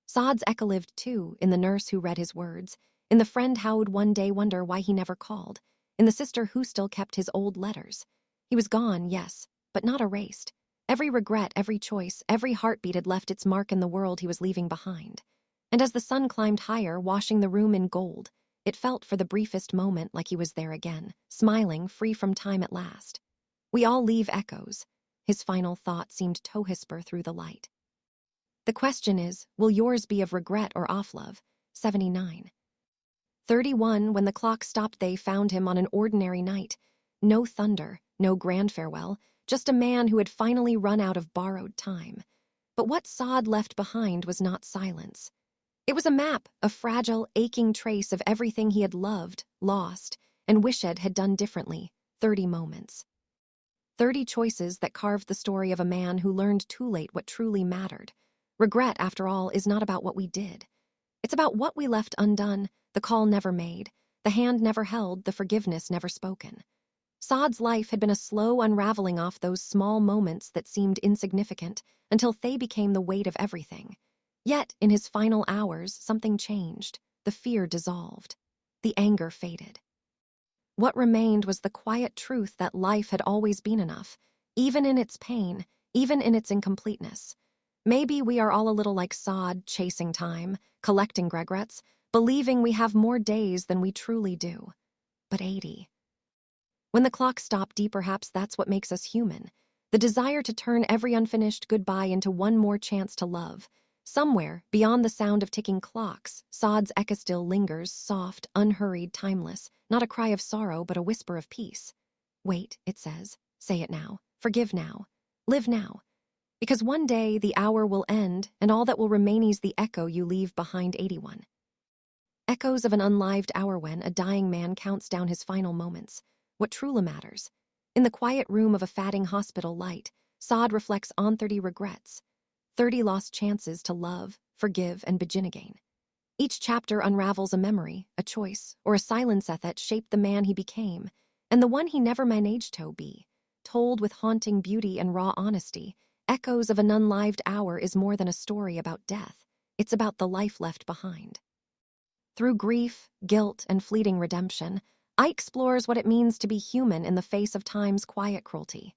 Saad's echo lived too, in the nurse who read his words, in the friend who would one day wonder why he never called, in the sister who still kept his old letters. He was gone, yes, but not erased. Every regret, every choice, every heartbeat had left its mark in the world he was leaving behind. And as the sun climbed higher, washing the room in gold, it felt for the briefest moment like he was there again, smiling, free from time at last. "We all leave echoes." His final thought seemed to whisper through the light. "The question is, will yours be of regret or off love?" 79. 31. When the clock stopped, they found him on an ordinary night. No thunder, no grand farewell, just a man who had finally run out of borrowed time. But what Saad left behind was not silence. It was a map, a fragile, aching trace of everything he had loved, lost, and wished had done differently. 30 moments. 30 choices that carved the story of a man who learned too late what truly mattered. Regret, after all, is not about what we did. It's about what we left undone, the call never made, the hand never held, the forgiveness never spoken. Saad's life had been a slow unraveling off those small moments that seemed insignificant until they became the weight of everything. Yet, in his final hours, something changed. The fear dissolved. The anger faded. What remained was the quiet truth that life had always been enough, even in its pain, even in its incompleteness. Maybe we are all a little like Saad, chasing time, collecting regrets, believing we have more days than we truly do. But 80. When the clock stopped, perhaps that's what makes us human. The desire to turn every unfinished goodbye into one more chance to love. Somewhere, beyond the sound of ticking clocks, Saad's echo still lingers, soft, unhurried, timeless, not a cry of sorrow, but a whisper of peace. "Wait," it says. "Say it now. Forgive now. Live now. Because one day the hour will end, and all that will remain is the echo you leave behind." 81. Echoes of an unlived hour when a dying man counts down his final moments. What truly matters. In the quiet room of a fading hospital light, Saad reflects on 30 regrets. 30 lost chances to love, forgive, and begin again. Each chapter unravels a memory, a choice, or a silence that shaped the man he became, and the one he never managed to be. Told with haunting beauty and raw honesty, Echoes of an Unlived Hour is more than a story about death. It's about the life left behind. Through grief, guilt, and fleeting redemption, I explores what it means to be human in the face of time's quiet cruelty.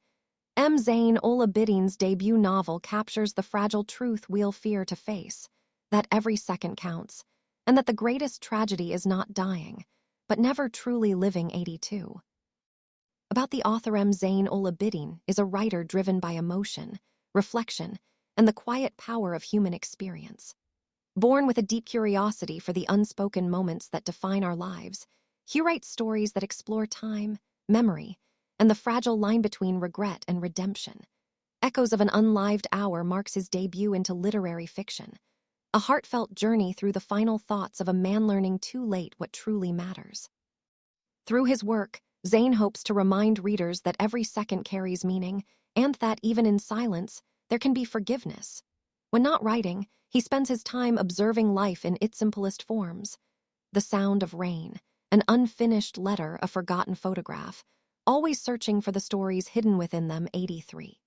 Zayn ul Abidin's debut novel captures the fragile truth we'll fear to face, that every second counts, and that the greatest tragedy is not dying, but never truly living. 82. About the author, Zayn ul Abidin is a writer driven by emotion, reflection, and the quiet power of human experience. Born with a deep curiosity for the unspoken moments that define our lives, he writes stories that explore time, memory, and the fragile line between regret and redemption. Echoes of an Unlived Hour marks his debut into literary fiction, a heartfelt journey through the final thoughts of a man learning too late what truly matters. Through his work, Zayn hopes to remind readers that every second carries meaning, and that even in silence, there can be forgiveness. When not writing, he spends his time observing life in its simplest forms. The sound of rain, an unfinished letter, a forgotten photograph, always searching for the stories hidden within them. 83.